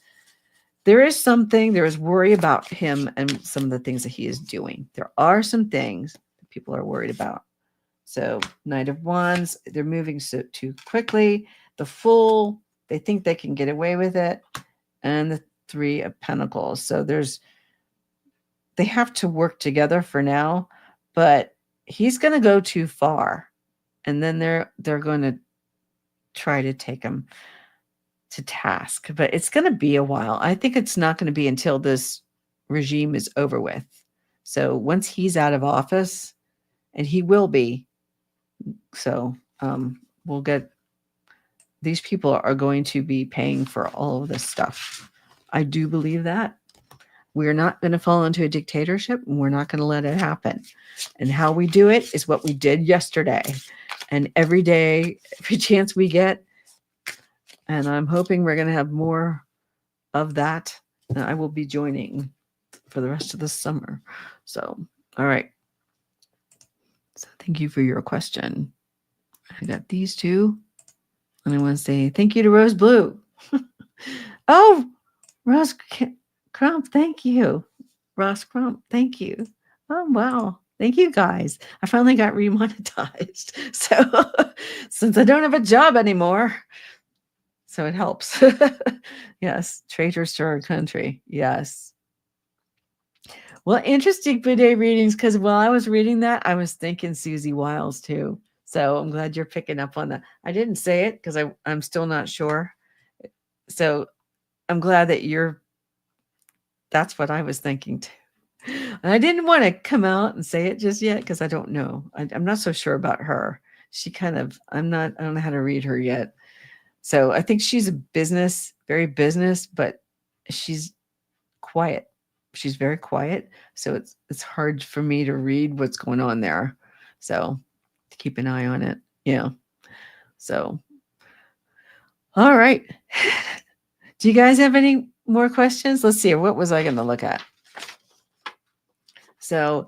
worry about him and some of the things that he is doing. There are some things that people are worried about. So Knight of Wands, they're moving so too quickly. The Fool, they think they can get away with it. And the Three of Pentacles. So they have to work together for now, but he's going to go too far. And then they're going to try to take him to task, but it's going to be a while. I think it's not going to be until this regime is over with. So once he's out of office, and he will be, so we'll get, these people are going to be paying for all of this stuff. I do believe that. We're not going to fall into a dictatorship, and we're not going to let it happen. And how we do it is what we did yesterday. And every day, every chance we get, and I'm hoping we're going to have more of that. And I will be joining for the rest of the summer. So, all right. So thank you for your question. I got these two. And I want to say thank you to Rose Blue. Oh, Ross Crump, thank you. Ross Crump, thank you. Oh, wow. Thank you, guys. I finally got remonetized. So since I don't have a job anymore, so it helps. Yes. Traitors to our country. Yes. Well, interesting Bidet readings, because while I was reading that, I was thinking Susie Wiles too. So I'm glad you're picking up on that. I didn't say it because I'm still not sure. So I'm glad that that's what I was thinking too. And I didn't want to come out and say it just yet because I don't know. I'm not so sure about her. I don't know how to read her yet. So I think she's very business, but she's quiet. She's very quiet. So it's hard for me to read what's going on there. So to keep an eye on it. Yeah. So, all right. Do you guys have any more questions? Let's see. What was I going to look at? So,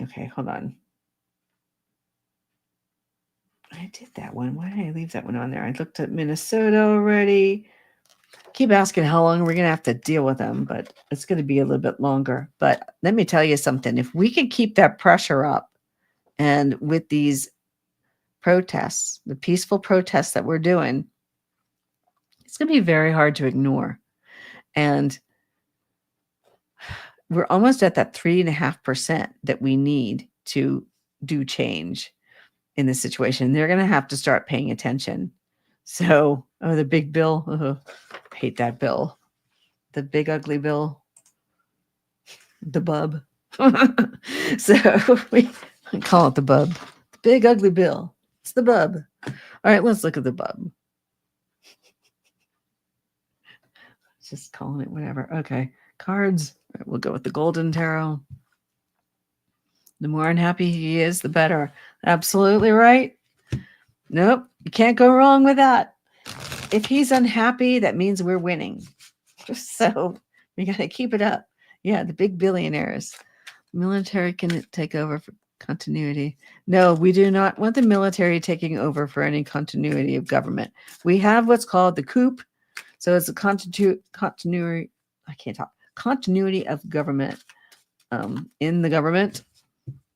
okay, hold on. I did that one. Why did I leave that one on there? I looked at Minnesota already. Keep asking how long we're going to have to deal with them, but it's going to be a little bit longer. But let me tell you something. If we can keep that pressure up, and with these protests, the peaceful protests that we're doing, it's going to be very hard to ignore. And we're almost at that 3.5% that we need to do change in this situation. They're going to have to start paying attention. So, the big bill. Hate that bill. The big ugly bill. The bub. So we call it the bub. The big ugly bill. It's the bub. All right, let's look at the bub. Just calling it whatever. Okay. Cards. Right, we'll go with the Golden Tarot. The more unhappy he is, the better. Absolutely right. Nope. You can't go wrong with that. If he's unhappy, that means we're winning. So we got to keep it up. Yeah, the big billionaires. Military can take over for continuity. No, we do not want the military taking over for any continuity of government. We have what's called the coup. So it's a continuity. I can't talk. Continuity of government. in the government.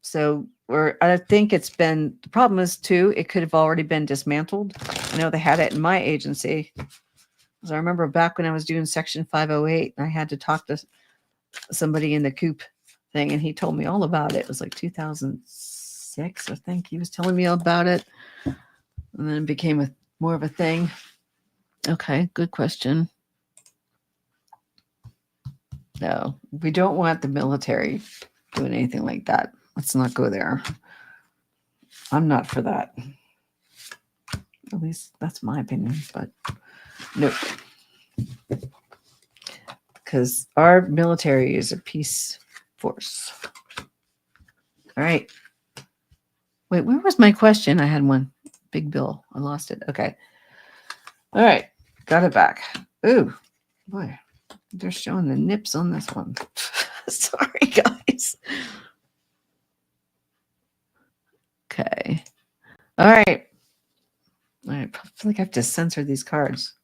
So I think it's been, the problem is too, it could have already been dismantled. I know they had it in my agency. Because I remember back when I was doing Section 508, I had to talk to somebody in the coop thing, and he told me all about it. It was like 2006, I think. He was telling me all about it. And then it became more of a thing. Okay, good question. No, we don't want the military doing anything like that. Let's not go there. I'm not for that. At least that's my opinion, but nope. Because our military is a peace force. All right. Wait, where was my question? I had one. Big Bill. I lost it. Okay. All right. Got it back. Ooh, boy. They're showing the nips on this one. Sorry, guys. Okay. All right. I feel like I have to censor these cards.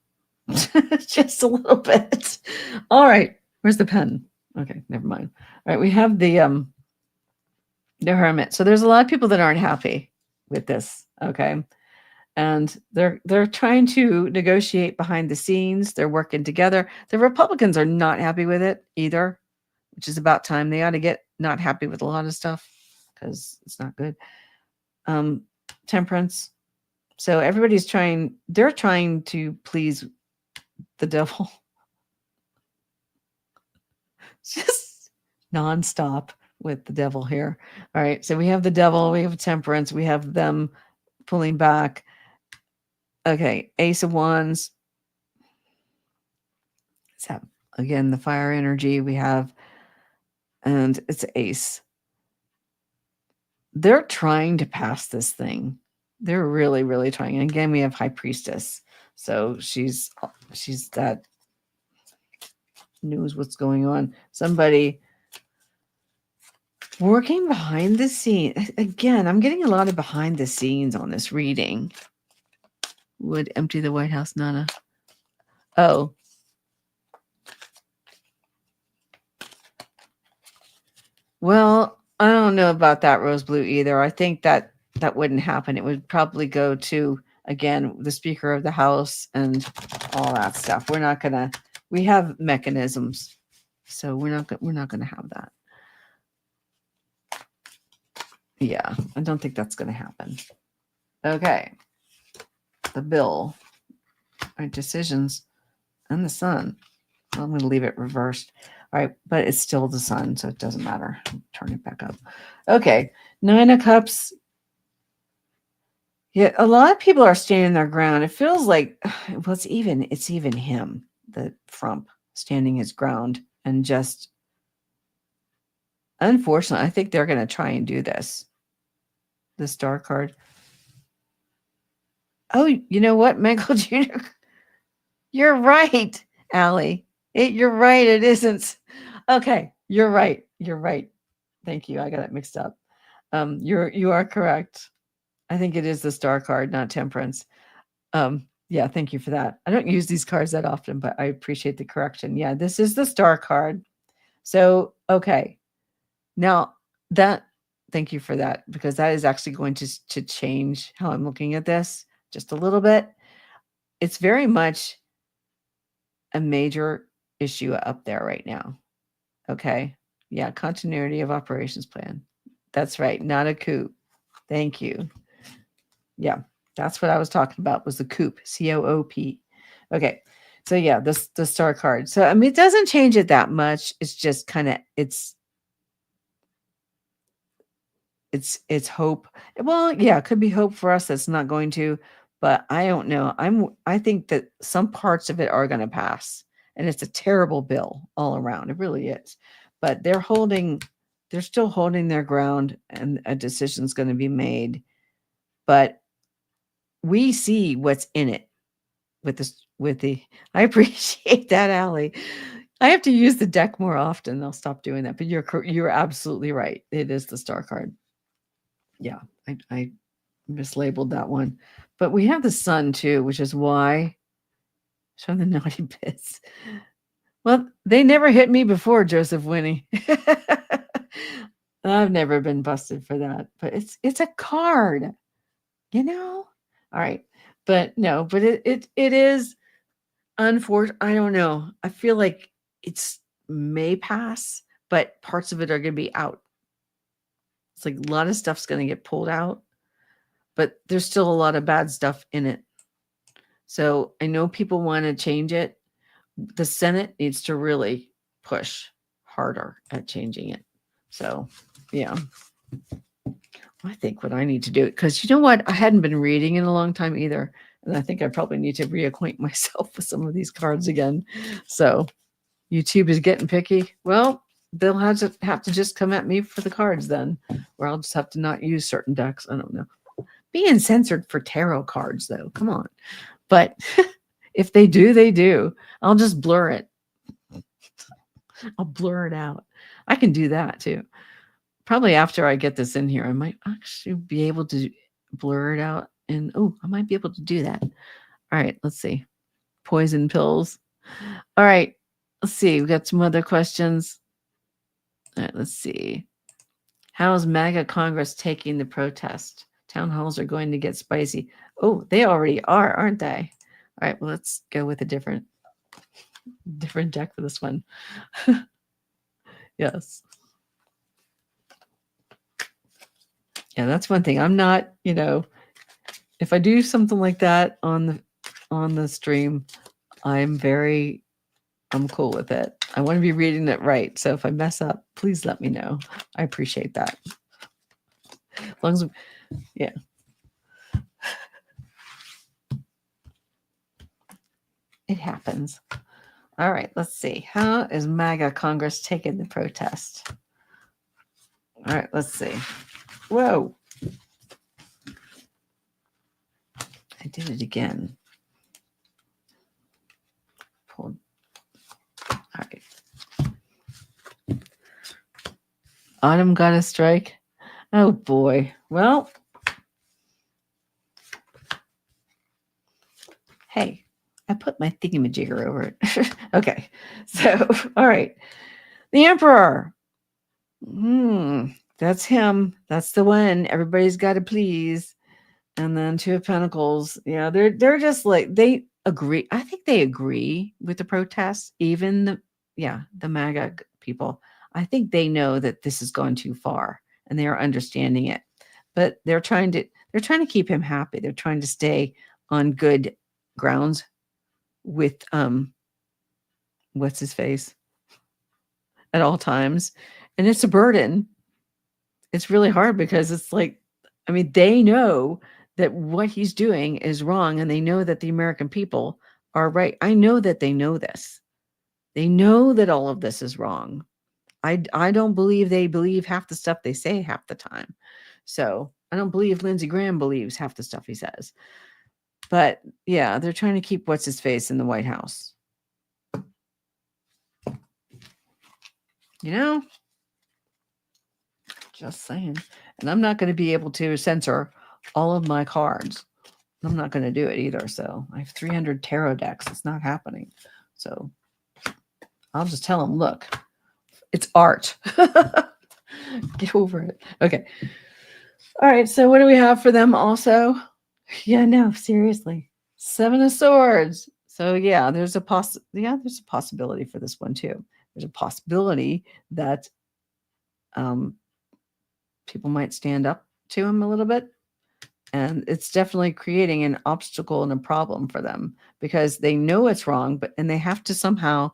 Just a little bit. All right. Where's the pen? Okay, never mind. All right, we have the Hermit. So there's a lot of people that aren't happy with this. Okay. And they're trying to negotiate behind the scenes. They're working together. The Republicans are not happy with it either, which is about time. They ought to get not happy with a lot of stuff because it's not good. Temperance. So everybody's they're trying to please the devil. Just nonstop with the devil here. All right. So we have the devil, we have temperance, we have them pulling back. Okay. Ace of Wands. Let's have, again, the fire energy we have, and it's ace. They're trying to pass this thing. They're really, really trying. And again, we have High Priestess. So she's that knows what's going on. Somebody working behind the scenes. Again, I'm getting a lot of behind the scenes on this reading. Would empty the White House, Nana. Oh. Well, I don't know about that, Rose Blue, either. I think that wouldn't happen. It would probably go to, again, the Speaker of the House and all that stuff. We have mechanisms. So we're not going to have that. Yeah, I don't think that's going to happen. Okay. The bill. Our decisions and the sun. I'm going to leave it reversed. All right, but it's still the sun, so it doesn't matter. Turn it back up. Okay, 9 of Cups. Yeah, a lot of people are standing their ground. It feels like, well, it's even him, the frump, standing his ground and just, unfortunately, I think they're going to try and do this. The Star card. Oh, you know what, Michael Jr.? You're right, Allie. You're right. It isn't. Okay, you're right. You're right. Thank you. I got it mixed up. You are correct. I think it is the Star card, not Temperance. Yeah, thank you for that. I don't use these cards that often, but I appreciate the correction. Yeah, this is the Star card. So, okay. Now thank you for that, because that is actually going to change how I'm looking at this just a little bit. It's very much a major issue up there right now. Okay. Yeah. Continuity of operations plan. That's right. Not a coup. Thank you. Yeah. That's what I was talking about, was the coup. COOP. Okay. So yeah, the Star card. So, I mean, it doesn't change it that much. It's just kind of, it's hope. Well, yeah, it could be hope for us. That's not going to, but I don't know. I think that some parts of it are going to pass, and it's a terrible bill all around. It really is. But they're still holding their ground, and a decision's going to be made. But we see what's in it I appreciate that, Allie. I have to use the deck more often. I'll stop doing that. But you're absolutely right. It is the Star card. Yeah, I mislabeled that one. But we have the sun too, which is why. Show the naughty bits. Well, they never hit me before, Joseph Winnie. I've never been busted for that, but it's a card, you know? All right. But no, but it is unfortunate. I don't know. I feel like it's may pass, but parts of it are going to be out. It's like a lot of stuff's going to get pulled out, but there's still a lot of bad stuff in it. So I know people want to change it. The Senate needs to really push harder at changing it. So, yeah. I think what I need to do, because you know what? I hadn't been reading in a long time either. And I think I probably need to reacquaint myself with some of these cards again. So YouTube is getting picky. Well, they'll have to just come at me for the cards then, or I'll just have to not use certain decks. I don't know. Being censored for tarot cards, though. Come on. But if they do, they do. I'll just blur it. I'll blur it out. I can do that too. Probably after I get this in here, I might actually be able to blur it out. And I might be able to do that. All right, let's see. Poison pills. All right, let's see. We got some other questions. All right, let's see. How is MAGA Congress taking the protest? Town halls are going to get spicy. Oh, they already are, aren't they? All right, well, let's go with a different deck for this one. Yes. Yeah, that's one thing. I'm not, if I do something like that on the stream, I'm cool with it. I want to be reading it right. So if I mess up, please let me know. I appreciate that. As long as, yeah. It happens. All right, let's see. How is MAGA Congress taking the protest? All right, let's see. Whoa. I did it again. Pulled. All right. Autumn got a strike. Oh boy. Well. Hey, I put my thingamajigger over it. Okay. So, all right. The Emperor. That's him. That's the one. Everybody's got to please. And then Two of Pentacles. Yeah, they're just like, they agree. I think they agree with the protests. Even the MAGA people. I think they know that this has gone too far and they are understanding it. But they're trying to keep him happy. They're trying to stay on good grounds with what's his face at all times. And it's a burden. It's really hard because it's like, I mean, they know that what he's doing is wrong, and they know that the American people are right. I know that they know this. They know that all of this is wrong. I don't believe they believe half the stuff they say half the time. So I don't believe Lindsey Graham believes half the stuff he says. But yeah, they're trying to keep what's his face in the White House. Just saying. And I'm not going to be able to censor all of my cards. I'm not going to do it either. So I have 300 tarot decks. It's not happening. So I'll just tell them, look, it's art. Get over it. Okay. All right. So what do we have for them also? Yeah, no, seriously. 7 of Swords. So yeah, there's a possibility for this one too. There's a possibility that people might stand up to him a little bit. And it's definitely creating an obstacle and a problem for them because they know it's wrong, and they have to somehow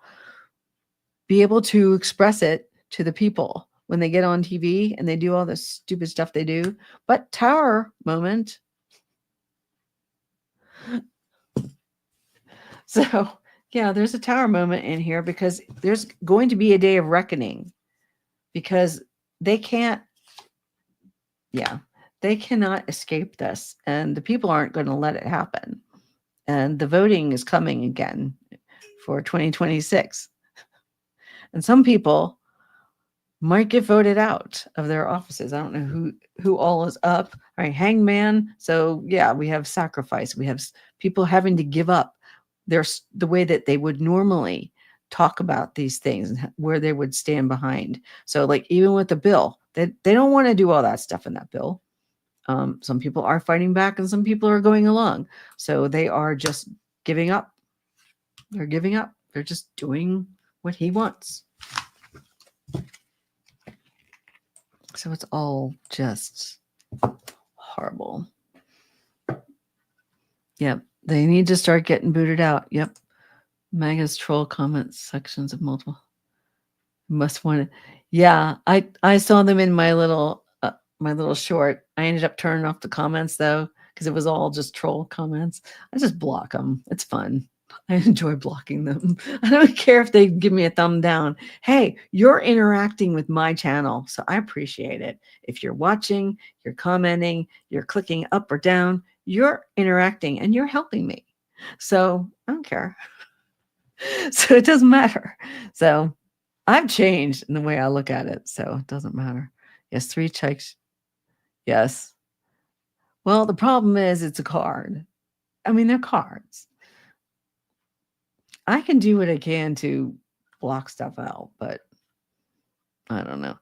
be able to express it to the people when they get on TV and they do all this stupid stuff they do. But Tower moment. So yeah, there's a Tower moment in here because there's going to be a day of reckoning because they cannot escape this, and the people aren't going to let it happen. And the voting is coming again for 2026. And some people might get voted out of their offices. I don't know who all is up. All right, hangman. So yeah, we have sacrifice. We have people having to give up the way that they would normally talk about these things and where they would stand behind. So like even with the bill, they don't want to do all that stuff in that bill. Some people are fighting back and some people are going along. So they are just giving up. They're giving up. They're just doing what he wants. So it's all just horrible. Yep. They need to start getting booted out. Yep. Maga's troll comments sections of multiple. Must want to. Yeah, I saw them in my little short. I ended up turning off the comments though because it was all just troll comments. I just block them. It's fun. I enjoy blocking them. I don't care if they give me a thumb down. Hey, you're interacting with my channel, so I appreciate it. If you're watching, you're commenting, you're clicking up or down, you're interacting and you're helping me. So I don't care. So it doesn't matter. So I've changed in the way I look at it, so it doesn't matter. Yes, 3 checks. Yes. Well, the problem is it's a card. I mean, they're cards. I can do what I can to block stuff out, but I don't know.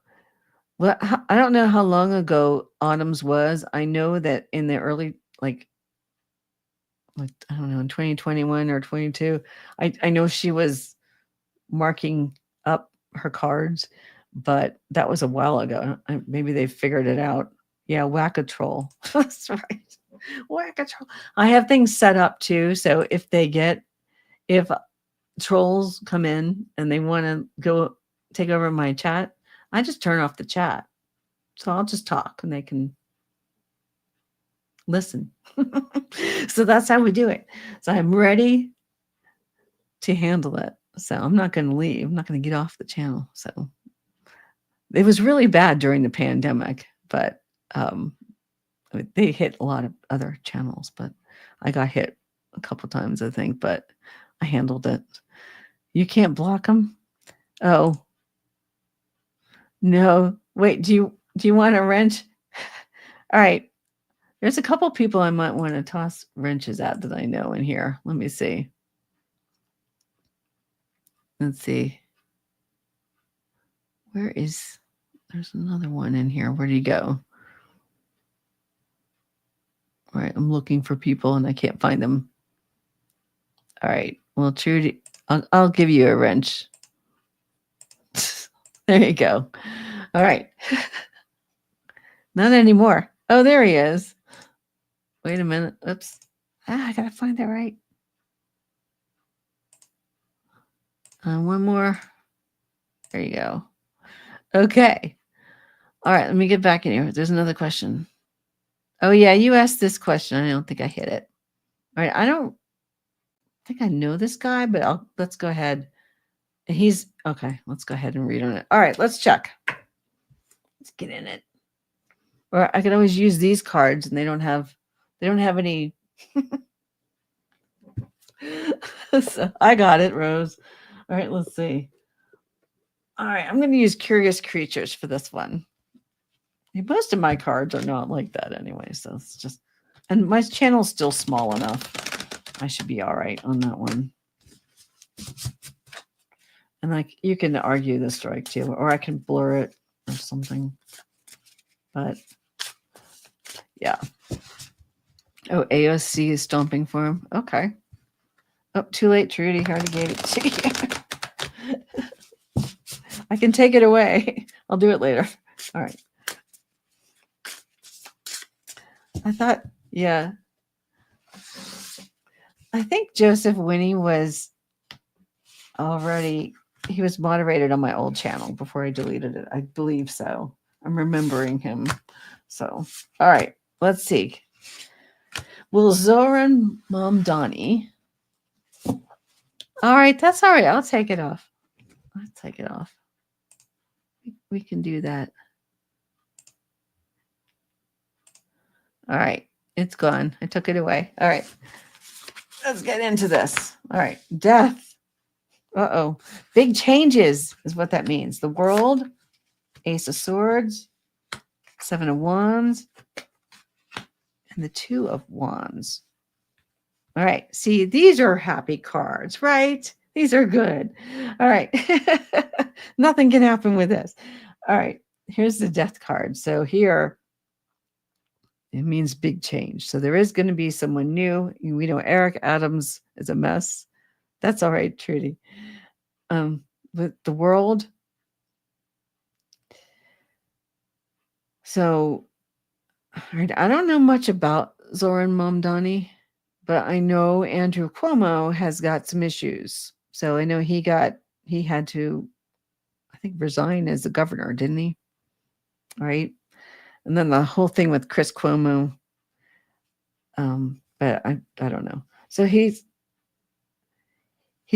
Well, I don't know how long ago Autumn's was. I know that in the early, like I don't know, in 2021 or 22, I know she was marking up her cards, but that was a while ago. Maybe they figured it out. Yeah, whack-a-troll. That's right. Whack-a-troll. I have things set up too, so if trolls come in and they want to go take over my chat, I just turn off the chat. So I'll just talk and they can listen. So that's how we do it. So I'm ready to handle it. So I'm not going to leave. I'm not going to get off the channel. So it was really bad during the pandemic, but they hit a lot of other channels, but I got hit a couple times, I think, but I handled it. You can't block them? Oh, no. Wait, do you want a wrench? All right. There's a couple people I might want to toss wrenches at that I know in here. Let me see. Let's see. There's another one in here. Where do you go? All right, I'm looking for people and I can't find them. All right. Well, Trudy, I'll give you a wrench. There you go. All right. Not anymore. Oh, there he is. Wait a minute. Oops. I gotta find that right. One more. There you go. Okay. All right, let me get back in here. There's another question. Oh, yeah, you asked this question. I don't think I hit it. All right, I don't think I know this guy, but let's go ahead. He's okay. Let's go ahead and read on it. All right, let's check. Let's get in it. Or I can always use these cards, and they don't have any. So I got it, Rose. All right, let's see. All right, I'm going to use Curious Creatures for this one. Most of my cards are not like that anyway, so it's just, and my channel's still small enough. I should be all right on that one. And like you can argue the strike too, or I can blur it or something. But yeah. Oh, AOC is stomping for him. Okay. Oh, too late, Trudy. I already gave it to you. I can take it away. I'll do it later. All right. I thought, yeah. I think Joseph Winnie was already, he was moderated on my old channel before I deleted it. I believe so. I'm remembering him. So, all right, let's see. Will Zoran Momdani. All right, that's all right. I'll take it off. I'll take it off. We can do that. All right, it's gone. I took it away. All right, let's get into this. All right, death. Uh-oh. Big changes is what that means. The world, Ace of Swords, 7 of Wands, and the 2 of Wands. All right. See, these are happy cards, right? These are good. All right. Nothing can happen with this. All right. Here's the death card. So here it means big change. So there is going to be someone new. We know Eric Adams is a mess. That's all right, Trudy. With the world. So all right, I don't know much about Zoran Momdani, but I know Andrew Cuomo has got some issues. So I know he had to, I think, resign as the governor, didn't he? Right. And then the whole thing with Chris Cuomo. But I don't know. So he's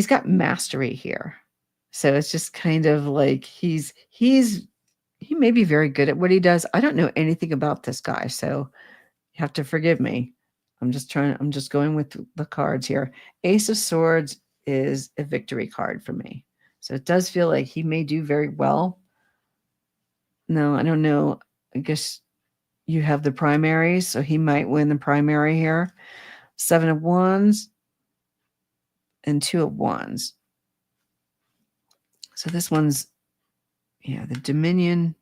got mastery here. So it's just kind of like he may be very good at what he does. I don't know anything about this guy, so you have to forgive me. I'm just going with the cards here. Ace of Swords is a victory card for me. So it does feel like he may do very well. No, I don't know. I guess you have the primaries, so he might win the primary here. 7 of Wands and 2 of Wands. So this one's, yeah, the domain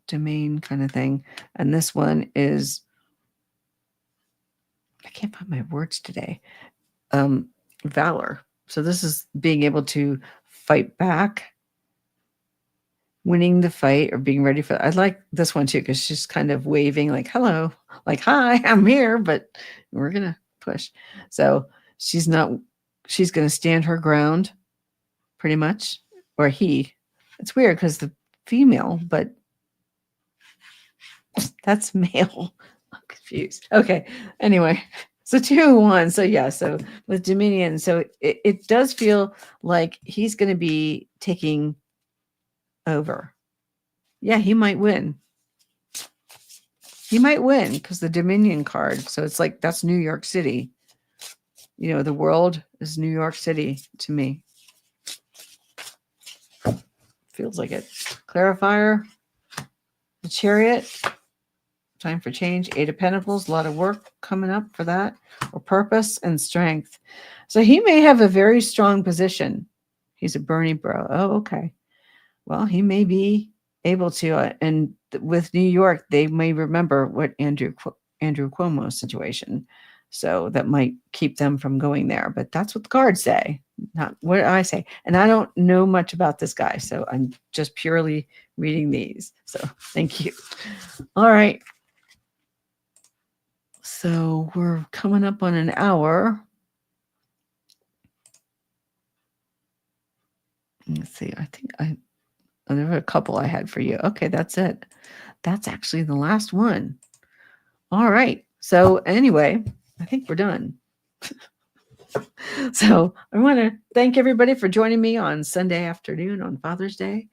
kind of thing. And this one is, I can't find my words today. Valor. So this is being able to fight back, winning the fight, or being ready for. I like this one too because she's kind of waving like hello, like hi, I'm here, but we're gonna push. So she's going to stand her ground, pretty much, or he. It's weird because the female, but that's male. I'm confused. Okay. Anyway, so 2 1. So yeah, so with Dominion, so it does feel like he's going to be taking over. Yeah, he might win. He might win because the Dominion card. So it's like that's New York City. You know, the world is New York City to me. Feels like it. Clarifier, the Chariot. Time for change. 8 of Pentacles. A lot of work coming up for that. Or purpose and strength. So he may have a very strong position. He's a Bernie bro. Oh, okay. Well, he may be able to. And with New York, they may remember what Andrew Cuomo's situation. So that might keep them from going there. But that's what the cards say, not what I say. And I don't know much about this guy. So I'm just purely reading these. So thank you. All right. So we're coming up on an hour. Let's see. I think there were a couple I had for you. Okay, that's it. That's actually the last one. All right. So anyway, I think we're done. So I want to thank everybody for joining me on Sunday afternoon on Father's Day.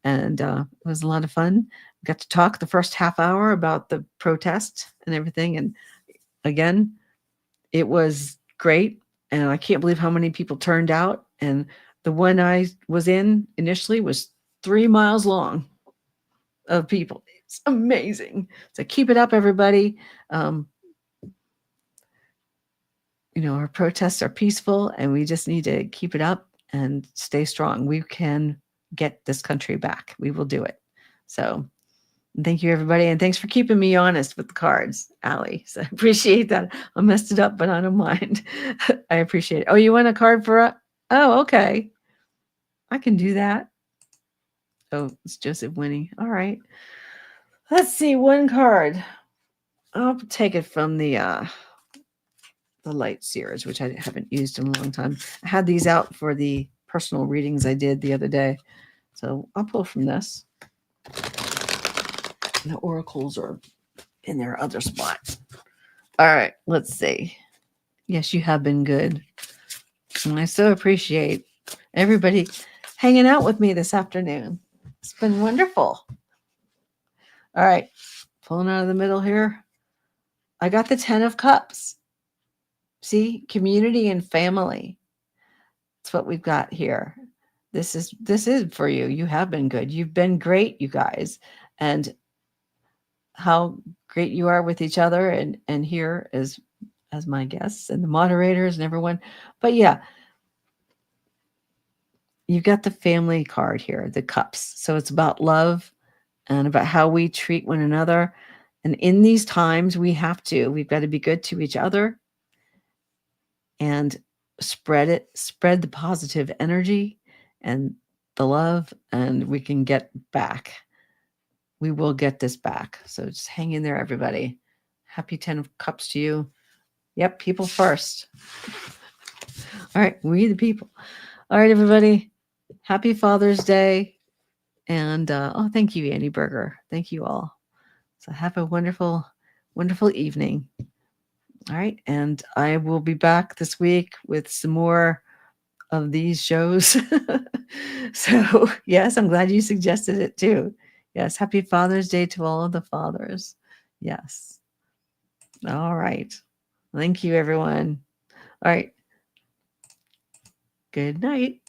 And it was a lot of fun. Got to talk the first half hour about the protest and everything. And again, it was great. And I can't believe how many people turned out. And the one I was in initially was 3 miles long of people. It's amazing. So keep it up, everybody. Our protests are peaceful and we just need to keep it up and stay strong. We can get this country back. We will do it. So thank you, everybody. And thanks for keeping me honest with the cards, Allie. So I appreciate that. I messed it up, but I don't mind. I appreciate it. Oh, you want a card for Oh, okay. I can do that. Oh, it's Joseph Winnie. All right. Let's see. One card. I'll take it from the light series, which I haven't used in a long time. I had these out for the personal readings I did the other day. So I'll pull from this. The oracles are in their other spot. All right, let's see. Yes, you have been good. And I so appreciate everybody hanging out with me this afternoon. It's been wonderful. All right, pulling out of the middle here. I got the 10 of Cups. See, community and family. That's what we've got here. This is for you. You have been good. You've been great, you guys. And how great you are with each other and here as my guests and the moderators and everyone. But yeah, you've got the family card here, the cups. So it's about love and about how we treat one another. And in these times, we've got to be good to each other and spread the positive energy and the love, and we can get back. We will get this back. So just hang in there, everybody. Happy 10 of Cups to you. Yep, people first. All right, we the people. All right, everybody. Happy Father's Day. And thank you, Andy Berger. Thank you all. So have a wonderful, wonderful evening. All right. And I will be back this week with some more of these shows. So, yes, I'm glad you suggested it too. Yes. Happy Father's Day to all of the fathers. Yes. All right. Thank you, everyone. All right. Good night.